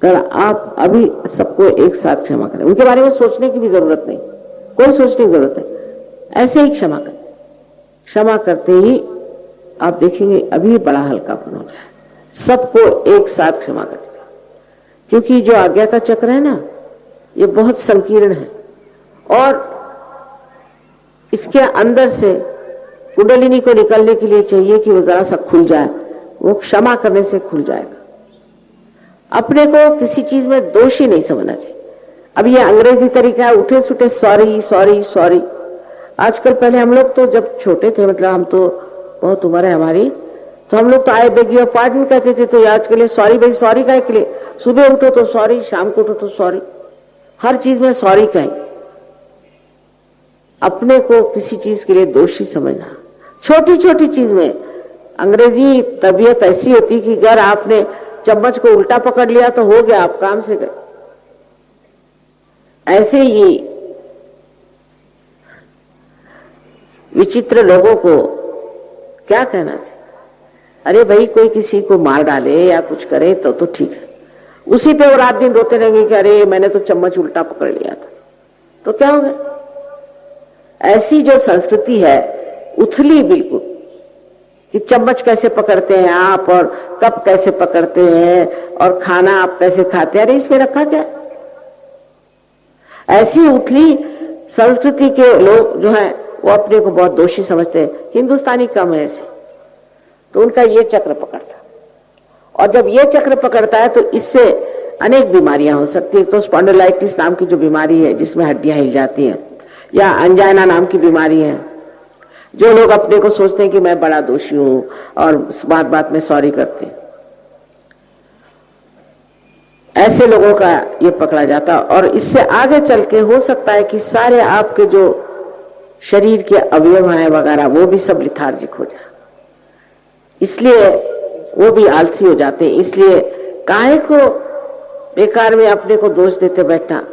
[SPEAKER 1] अगर आप अभी सबको एक साथ क्षमा करें, उनके बारे में सोचने की भी जरूरत नहीं, कोई सोचने की जरूरत है, ऐसे ही क्षमा करें। क्षमा करते ही आप देखेंगे अभी बड़ा हल्कापन हो जाए। सबको एक साथ क्षमा करें, क्योंकि जो आज्ञा का चक्र है ना, ये बहुत संकीर्ण है और इसके अंदर से कुंडलिनी को निकलने के लिए चाहिए कि वो जरा सा खुल जाए। वो क्षमा करने से खुल जाएगा। अपने को किसी चीज में दोषी नहीं समझना चाहिए। अब ये अंग्रेजी तरीका है, उठे सुठे सॉरी सॉरी सॉरी। आजकल, पहले हम लोग तो जब छोटे थे, मतलब हम तो बहुत उम्र है हमारी, तो हम लोग तो आई बेग योर पार्डन कहते थे। तो आज के लिए सॉरी भाई, सॉरी काय के लिए? सुबह उठो तो सॉरी, शाम को उठो तो सॉरी, हर चीज में सॉरी कहें। अपने को किसी चीज के लिए दोषी समझना, छोटी छोटी चीज में। अंग्रेजी तबीयत ऐसी होती कि अगर आपने चम्मच को उल्टा पकड़ लिया तो हो गया, आप काम से गए। ऐसे ही विचित्र लोगों को क्या कहना चाहिए? अरे भाई, कोई किसी को मार डाले या कुछ करे तो ठीक है, उसी पे वो रात दिन रोते रहेंगे कि अरे मैंने तो चम्मच उल्टा पकड़ लिया था। तो क्या हो गया? ऐसी जो संस्कृति है उथली बिल्कुल, कि चम्मच कैसे पकड़ते हैं आप और कप कैसे पकड़ते हैं और खाना आप कैसे खाते हैं, अरे इसमें रखा क्या? ऐसी उथली संस्कृति के लोग जो हैं वो अपने को बहुत दोषी समझते हैं। हिंदुस्तानी कम है ऐसे, तो उनका ये चक्र पकड़ता, और जब ये चक्र पकड़ता है तो इससे अनेक बीमारियां हो सकती है। तो स्पॉन्डिलाइटिस नाम की जो बीमारी है जिसमें हड्डियां हिल जाती हैं, या अंजाइना नाम की बीमारी है। जो लोग अपने को सोचते हैं कि मैं बड़ा दोषी हूं और बात बात में सॉरी करते हैं, ऐसे लोगों का ये पकड़ा जाता। और इससे आगे चल के हो सकता है कि सारे आपके जो शरीर के अवयव हैं वगैरह वो भी सब लिथार्जिक हो जाए, इसलिए वो भी आलसी हो जाते हैं। इसलिए काहे को बेकार में अपने को दोष देते बैठना?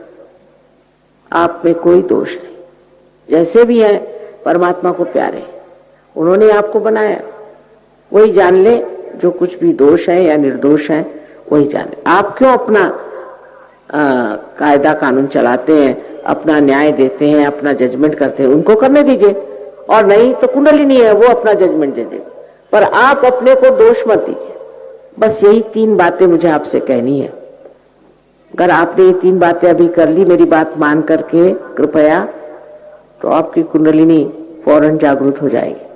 [SPEAKER 1] आप में कोई दोष नहीं, जैसे भी है परमात्मा को प्यारे, उन्होंने आपको बनाया, वही जान ले। जो कुछ भी दोष है या निर्दोष है वही जाने। आप क्यों अपना कायदा कानून चलाते हैं, अपना न्याय देते हैं, अपना जजमेंट करते हैं? उनको करने दीजिए, और नहीं तो कुंडलिनी है वो अपना जजमेंट दे दे, पर आप अपने को दोष मत दीजिए। बस यही 3 बातें मुझे आपसे कहनी है। अगर आपने ये 3 बातें अभी कर ली मेरी बात मान करके कृपया, तो आपकी कुंडलिनी फौरन जागृत हो जाएगी।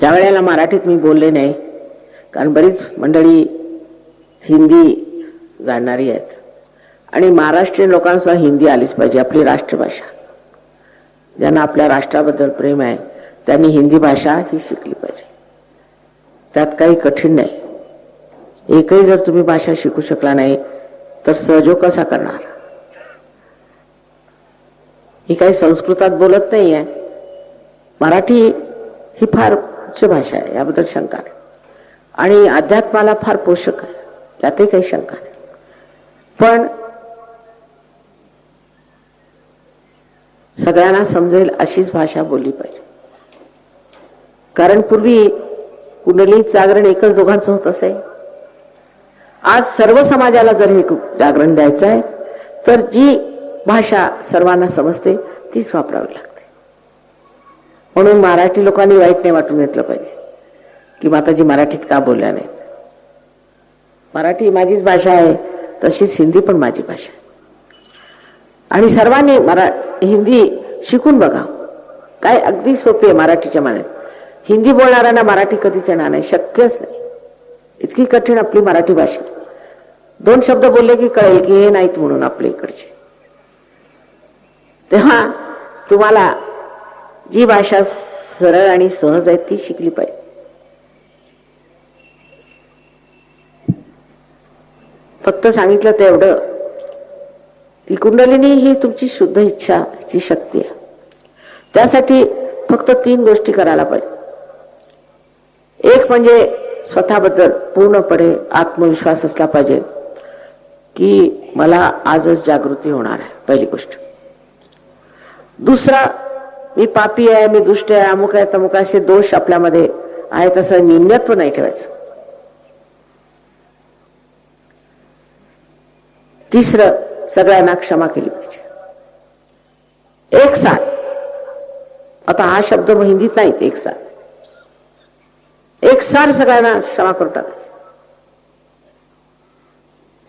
[SPEAKER 1] या वेळेला मराठीत मी बोलले नाही, कारण बरीच मंडळी हिंदी जाणणारी आहेत आणि महाराष्ट्रीयन लोकांना हिंदी आलीच पाहिजे, आपली राष्ट्रभाषा। ज्यांना आपल्या राष्ट्राबद्दल प्रेम आहे त्यांनी हिंदी भाषा ही शिकली पाहिजे, त्यात काही कठीण नाही। एकही जर तुम्ही भाषा शिकू शकला नाही तर सहयोग कसा करणार? ही काही संस्कृतात बोलत नाहीये, मराठी ही फार उच्च भाषा आहे, याबद्दल शंका नाही, आणि अध्यात्माला फार पोषक आहे। त्यातही काही शंका नाही. पण सगळ्यांना समजेल अशीच भाषा बोलली पाहिजे. कारण पूर्वी कुंडली जागरण एकच दोघांचं होत असे. आज सर्व समाजाला जर हे जागरण द्यायचं आहे तर जी भाषा सर्वांना समजते तीच वापरावी लागते. म्हणून मराठी लोकांनी वाईट नाही वाटून घेतलं पाहिजे की माताजी मराठीत का बोलल्या नाहीत. मराठी माझीच भाषा आहे, तशीच हिंदी पण माझी भाषा आहे. आणि सर्वांनी हिंदी शिकून बघा. काय अगदी सोपी आहे मराठीच्या माने. हिंदी बोलणाऱ्यांना मराठी कधीच येणार नाही, शक्यच नाही. इतकी कठीण आपली मराठी भाषा. 2 शब्द बोलले की कळेल की हे नाहीत म्हणून आपल्या इकडचे. तेव्हा तुम्हाला जी भाषा सरळ आणि सहज आहे ती शिकली पाहिजे. फक्त सांगितलं तेवढं की कुंडलिनी ही तुमची शुद्ध इच्छाची शक्ती आहे. त्यासाठी फक्त 3 गोष्टी करायला पाहिजे. एक म्हणजे स्वतःबद्दल पूर्णपणे आत्मविश्वास असला पाहिजे की मला आजच जागृती होणार आहे, पहिली गोष्ट. दुसरा, मी पापी आहे, मी दुष्ट आहे, अमुक आहे तमुक असे दोष आपल्यामध्ये आहेत असं न्यूनत्व नाही ठेवायचं. तिसरं, सगळ्यांना क्षमा केली पाहिजे. एक साथ. आता हा शब्द हिंदीत नाहीत. एक साथ सगळ्यांना क्षमा करून टाकायची.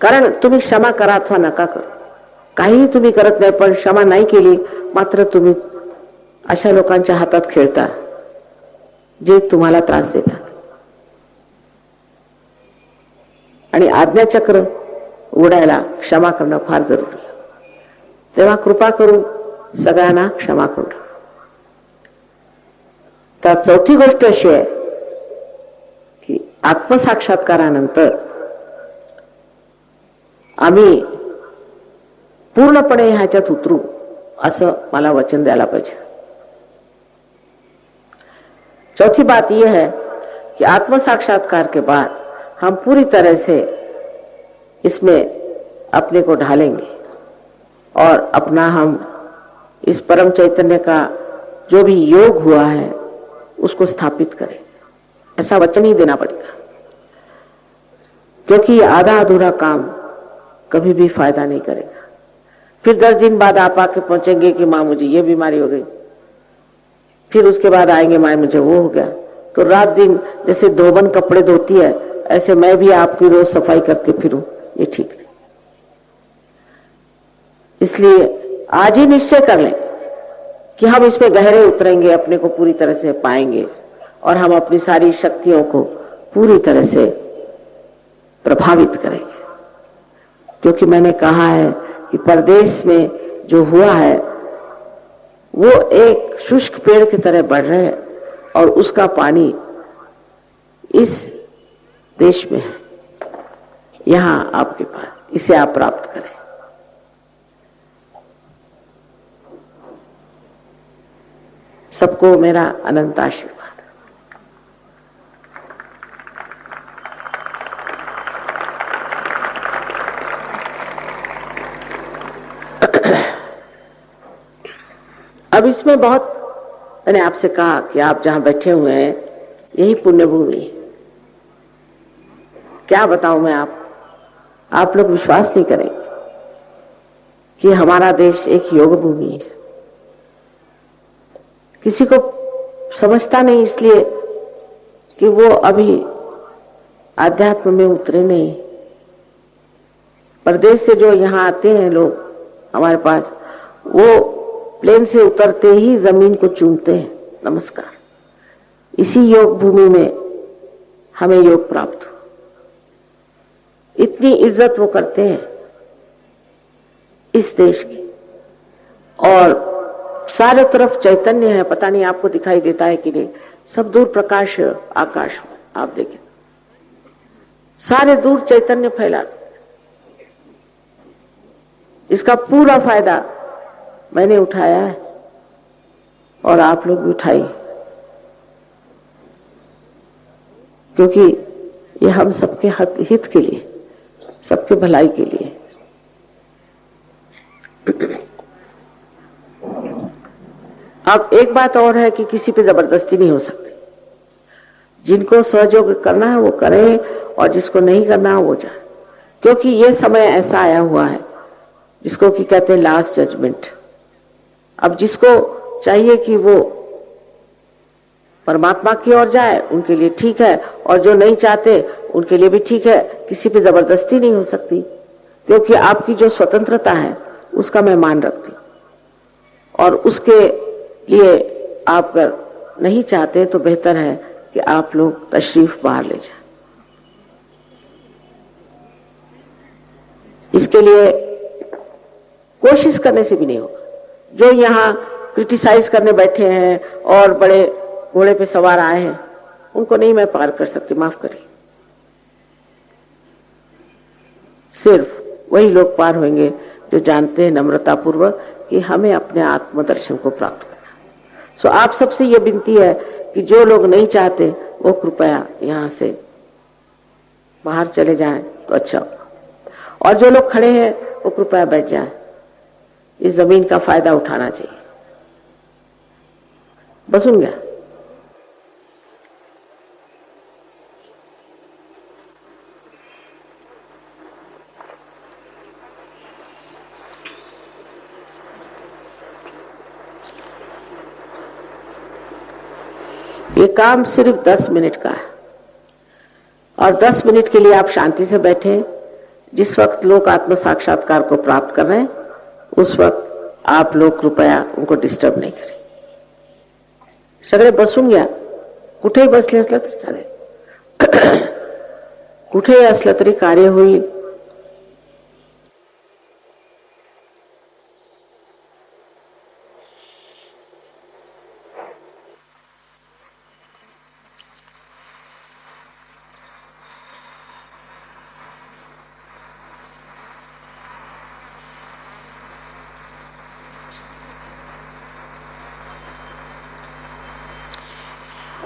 [SPEAKER 1] कारण तुम्ही क्षमा करा अथवा नका करा, काहीही तुम्ही करत नाही, पण क्षमा नाही केली मात्र तुम्ही अशा लोकांच्या हातात खेळता जे तुम्हाला त्रास देतात. आणि आज्ञाचक्र उडायला क्षमा करणं फार जरुरी आहे. तेव्हा कृपा करून सगळ्यांना क्षमा करू. तर चौथी गोष्ट अशी आहे की आत्मसाक्षात्कारानंतर आम्ही पूर्णपणे ह्याच्यात उतरू असं मला वचन द्यायला पाहिजे. चौथी बात यह है कि आत्मसाक्षात्कार के बाद हम पूरी तरह से इसमें अपने को ढालेंगे और अपना हम इस परम चैतन्य का जो भी योग हुआ है उसको स्थापित करेंगे. ऐसा वचन ही देना पड़ेगा, क्योंकि आधा अधूरा काम कभी भी फायदा नहीं करेगा. फिर 10 दिन बाद आप आके पहुंचेंगे कि माँ मुझे ये बीमारी हो गई, फिर उसके बाद आएंगे माँ मुझे वो हो गया. तो रात दिन जैसे धोबन कपड़े धोती है ऐसे मैं भी आपकी रोज सफाई करके फिरूं, ये ठीक नहीं. इसलिए आज ही निश्चय कर लें कि हम इसमें गहरे उतरेंगे, अपने को पूरी तरह से पाएंगे और हम अपनी सारी शक्तियों को पूरी तरह से प्रभावित करेंगे. क्योंकि मैंने कहा है कि परदेश में जो हुआ है वो एक शुष्क पेड़ की तरह बढ़ रहे हैं और उसका पानी इस देश में है, यहां आपके पास. इसे आप प्राप्त करें. सबको मेरा अनंत आशीर्वाद. अब इसमें बहुत, मैंने आपसे कहा कि आप जहां बैठे हुए हैं यही पुण्य भूमि है. क्या बताऊं मैं आप लोग विश्वास नहीं करेंगे कि हमारा देश एक योग भूमि है. किसी को समझता नहीं इसलिए कि वो अभी आध्यात्म में उतरे नहीं. परदेश से जो यहाँ आते हैं लोग हमारे पास, वो प्लेन से उतरते ही जमीन को चूमते हैं, नमस्कार. इसी योग भूमि में हमें योग प्राप्त हो. इतनी इज्जत वो करते हैं इस देश की. और सारे तरफ चैतन्य है, पता नहीं आपको दिखाई देता है कि नहीं. सब दूर प्रकाश आकाश में आप देखें, सारे दूर चैतन्य फैला. इसका पूरा फायदा मैंने उठाया है और आप लोग भी उठाइए, क्योंकि ये हम सबके हित के लिए सबके भलाई के लिए। अब एक बात और है कि किसी पे जबरदस्ती नहीं हो सकती। जिनको सहयोग करना है वो करें और जिसको नहीं करना है वो जाए, क्योंकि ये समय ऐसा आया हुआ है जिसको कि कहते हैं लास्ट जजमेंट। अब जिसको चाहिए कि वो परमात्मा की ओर जाए उनके लिए ठीक है, और जो नहीं चाहते उनके लिए भी ठीक है। किसी पे जबरदस्ती नहीं हो सकती, क्योंकि आपकी जो स्वतंत्रता है उसका मैं मान रखती, और उसके लिए आप अगर नहीं चाहते तो बेहतर है कि आप लोग तशरीफ बाहर ले जाएं। इसके लिए कोशिश करने से भी नहीं होगा। जो यहाँ क्रिटिसाइज करने बैठे हैं और बड़े घोड़े पे सवार आए हैं, उनको नहीं मैं पार कर सकती, माफ करिए। सिर्फ वही लोग पार होंगे जो जानते हैं नम्रता पूर्वक कि हमें अपने आत्मदर्शन को प्राप्त करना। सो आप सबसे ये विनती है कि जो लोग नहीं चाहते वो कृपया यहाँ से बाहर चले जाएं तो अच्छा होगा, और जो लोग खड़े हैं वो कृपया बैठ जाएं। इस जमीन का फायदा उठाना चाहिए। बसूं गया। ये काम सिर्फ 10 मिनट का है, और 10 मिनट के लिए आप शांति से बैठे। जिस वक्त लोग आत्म साक्षात्कार को प्राप्त कर रहे हैं उस वक्त आप लोग कृपया उनको डिस्टर्ब नहीं करें। सगळे बसून घ्या, कुठेही बसले असलं तरी चालेल, कुठेही असलं तरी कार्य होईल।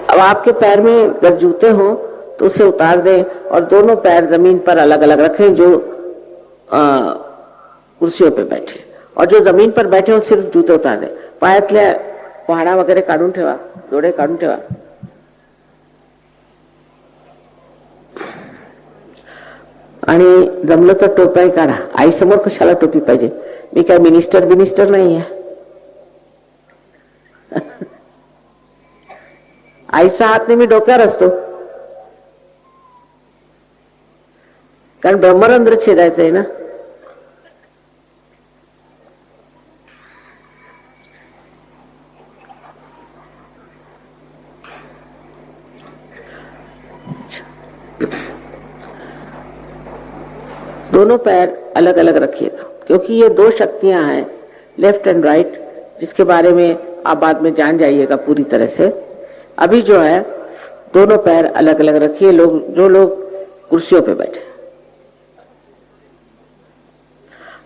[SPEAKER 1] अब आपके पैर में अगर जूते हो तो उसे उतार दें और दोनों पैर जमीन पर अलग अलग रखें। जो कुर्सियों पे बैठे और जो जमीन पर बैठे हो सिर्फ जूते उतार दें। पायातल्या पहाडा वगैरे काढून ठेवा, डोळे काढून ठेवा। आणि जमलं तर टोप्याही काढा। आई समोर कशाला टोपी पाहिजे? मी काय मिनिस्टर नाही आहे। आईचा हात नेहमी डोक्यावर असतो, कारण ब्रह्मरंध्र छेदायचं आहे ना। दोनों पैर अलग अलग रखिएगा, क्योंकि ये दो शक्तियां हैं, लेफ्ट एंड राइट, जिसके बारे में आप बाद में जान जाइएगा पूरी तरह से। अभी जो है दोनों पैर अलग अलग रखिए। जो लोग कुर्सियों पे बैठे,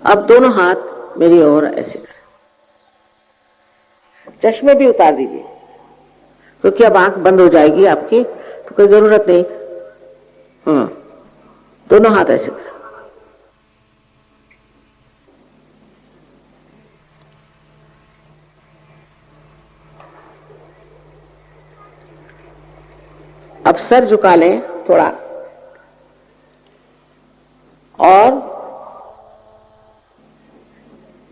[SPEAKER 1] अब दोनों हाथ मेरी ओर ऐसे करें। चश्मे भी उतार दीजिए, क्योंकि अब आंख बंद हो जाएगी आपकी, तो कोई जरूरत नहीं। दोनों हाथ ऐसे करें। अब सर झुका लें थोड़ा, और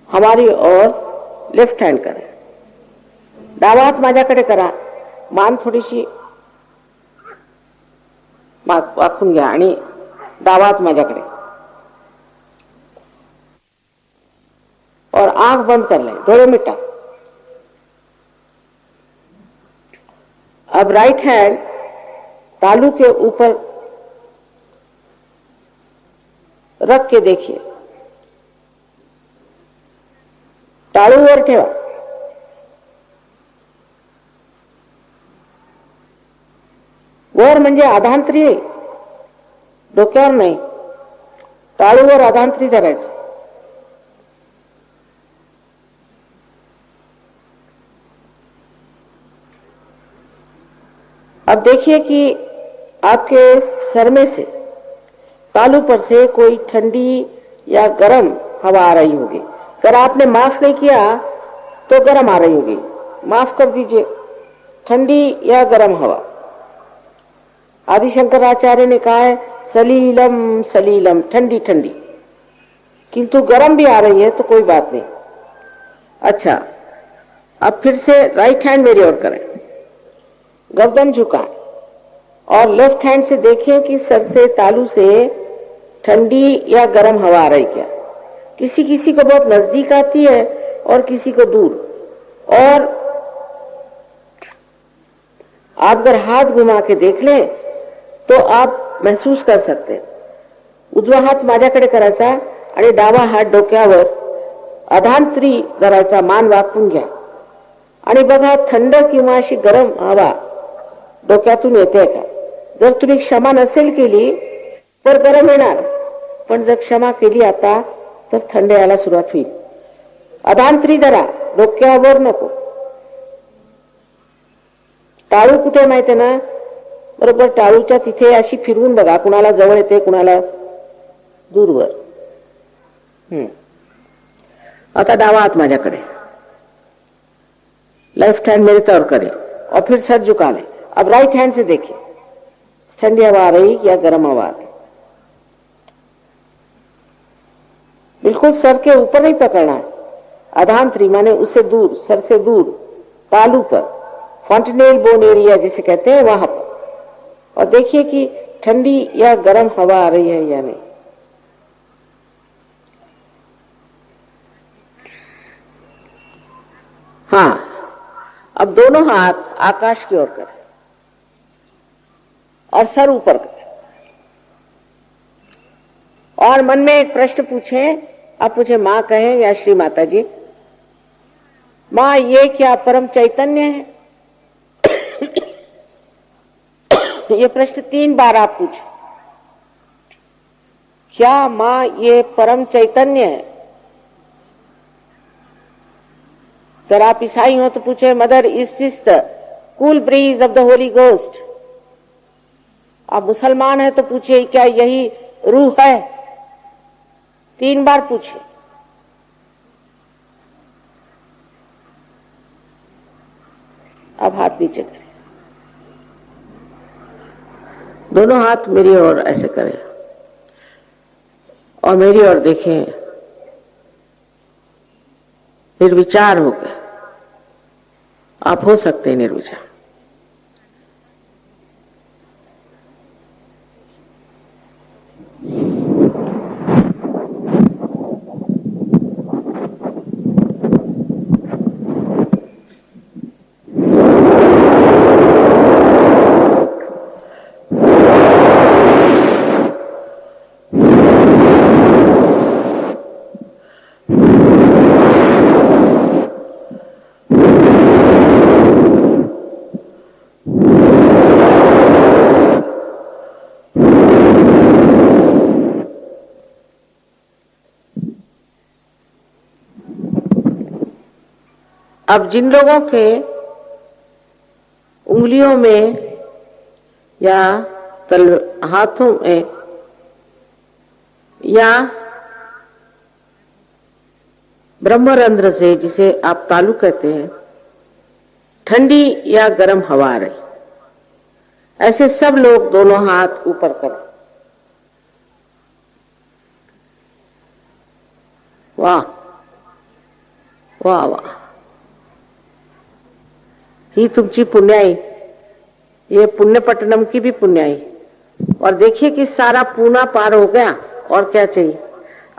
[SPEAKER 1] हमारी ओर लेफ्ट हँड करें। डावा हात माझ्याकडे करा, मान थोडीशी वाकून घ्या आणि डावा हात माझ्याकडे, और आंख बंद कर लें, डोळे मिटा। अब राइट हैंड तालू के ऊपर रख के देखिए, टाळू वर ठेवा। वर म्हणजे आधांतरी, डोक्यावर नाही, टाळूवर आधांतरी धरायचं। अब देखिए कि आपके सर में से तालू पर से कोई ठंडी या गर्म हवा आ रही होगी। अगर आपने माफ नहीं किया तो गर्म आ रही होगी, माफ कर दीजिए, ठंडी या गर्म हवा। आदि शंकराचार्य ने कहा है सलीलम सलीलम, ठंडी ठंडी, किंतु गर्म भी आ रही है तो कोई बात नहीं। अच्छा, अब फिर से राइट हैंड मेरी ओर करें, गर्दन झुकाएं और लेफ्ट हैंड से देखें कि सर से तालू से ठंडी या गर्म हवा आ रही क्या। किसी किसी को बहुत नजदीक आती है और किसी को दूर। और आप अगर हाथ घुमा के देख लें तो आप महसूस कर सकते हैं। उजवा हात माझ्याकडे करायचा आणि डावा हात डोक्यावर अधांतरी धरायचा, मान वाकून घ्या आणि बघा थंड किंवा अशी गरम हवा डोक्यातून येते का। जर तुम्ही क्षमा नसेल केली तर गरम येणार, पण जर क्षमा केली आता तर थंड यायला सुरुवात होईल। अधांतरी धरा, डोक्यावर नको। टाळू कुठे माहिती ना, बरोबर टाळूच्या तिथे अशी फिरवून बघा, कुणाला जवळ येते कुणाला दूरवर। आता डावा हाथ माझ्याकडे, लेफ्ट हैंड मेरी तरफ करे और फिर सर झुका ले। अब राइट हैंड से देखिए ठंडी हवा आ रही या गर्म हवा आ रही। बिल्कुल सर के ऊपर नहीं पकड़ना है, अधांतरी माने उससे दूर, सर से दूर, तालू पर, फॉन्टेनेल बोन एरिया जिसे कहते हैं वहां पर। और देखिए कि ठंडी या गर्म हवा आ रही है या नहीं। हाँ, अब दोनों हाथ आकाश की ओर करें और सर ऊपर करें और मन में एक प्रश्न पूछें। आप मुझे मां कहें या श्री माता जी। मां, ये क्या परम चैतन्य है? ये प्रश्न 3 बार आप पूछें। क्या मां ये परम चैतन्य है? अगर आप ईसाई हो तो पूछे mother is this the cool bridge of the Holi ghost. आप मुसलमान हैं तो पूछिए क्या यही रूह है? 3 बार पूछिए। अब हाथ नीचे करें, दोनों हाथ मेरी ओर ऐसे करें और मेरी ओर देखें। निर्विचार हो गए, आप हो सकते हैं निर्विचार। अब जिन लोगों के उंगलियों में या हाथों में या ब्रह्मरंध्र से, जिसे आप तालू कहते हैं, ठंडी या गर्म हवा आ रही, ऐसे सब लोग दोनों हाथ ऊपर करें। वाह वाह वाह, ही तुमची पुण्याई, ये पुण्यपट्टनम की भी पुण्याई। और देखिए कि सारा पूना पार हो गया, और क्या चाहिए।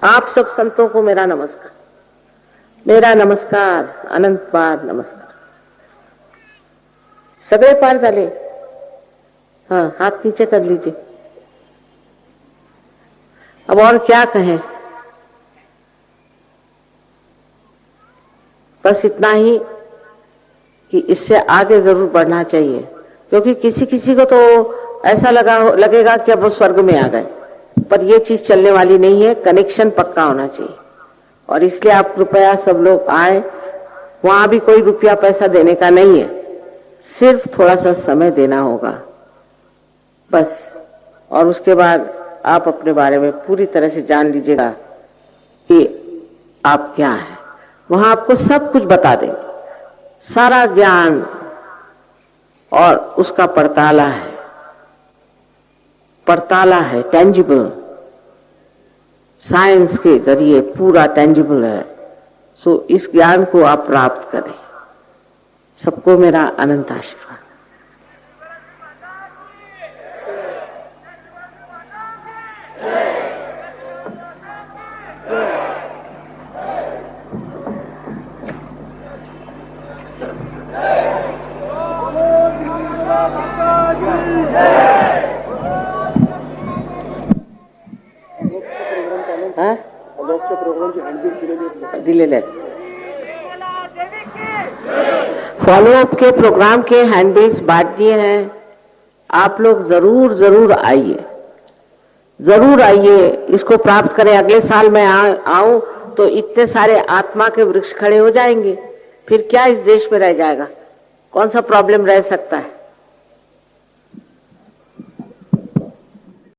[SPEAKER 1] आप सब संतों को मेरा नमस्कार, मेरा नमस्कार, अनंत बार नमस्कार। सगळे पार झाले। हाँ, हाथ नीचे कर लीजिए। अब और क्या कहें, बस इतना ही कि इससे आगे जरूर बढ़ना चाहिए, क्योंकि किसी किसी को तो ऐसा लगेगा कि अब वो स्वर्ग में आ गए, पर ये चीज चलने वाली नहीं है। कनेक्शन पक्का होना चाहिए। और इसलिए आप कृपया सब लोग आए। वहां भी कोई रुपया पैसा देने का नहीं है, सिर्फ थोड़ा सा समय देना होगा बस। और उसके बाद आप अपने बारे में पूरी तरह से जान लीजिएगा कि आप क्या हैं। वहां आपको सब कुछ बता देंगे, सारा ज्ञान और उसका पड़ताला है, टेंजिबल, साइंस के जरिए पूरा टेंजिबल है। सो इस ज्ञान को आप प्राप्त करें। सबको मेरा अनंत आशीर्वाद। फॉलोअप के प्रोग्राम के हैंडबिल्स बांट दिए हैं। आप लोग जरूर आइए, इसको प्राप्त करें। अगले साल मैं आऊं तो इतने सारे आत्मा के वृक्ष खड़े हो जाएंगे, फिर क्या इस देश में रह जाएगा? कौन सा प्रॉब्लम रह सकता है?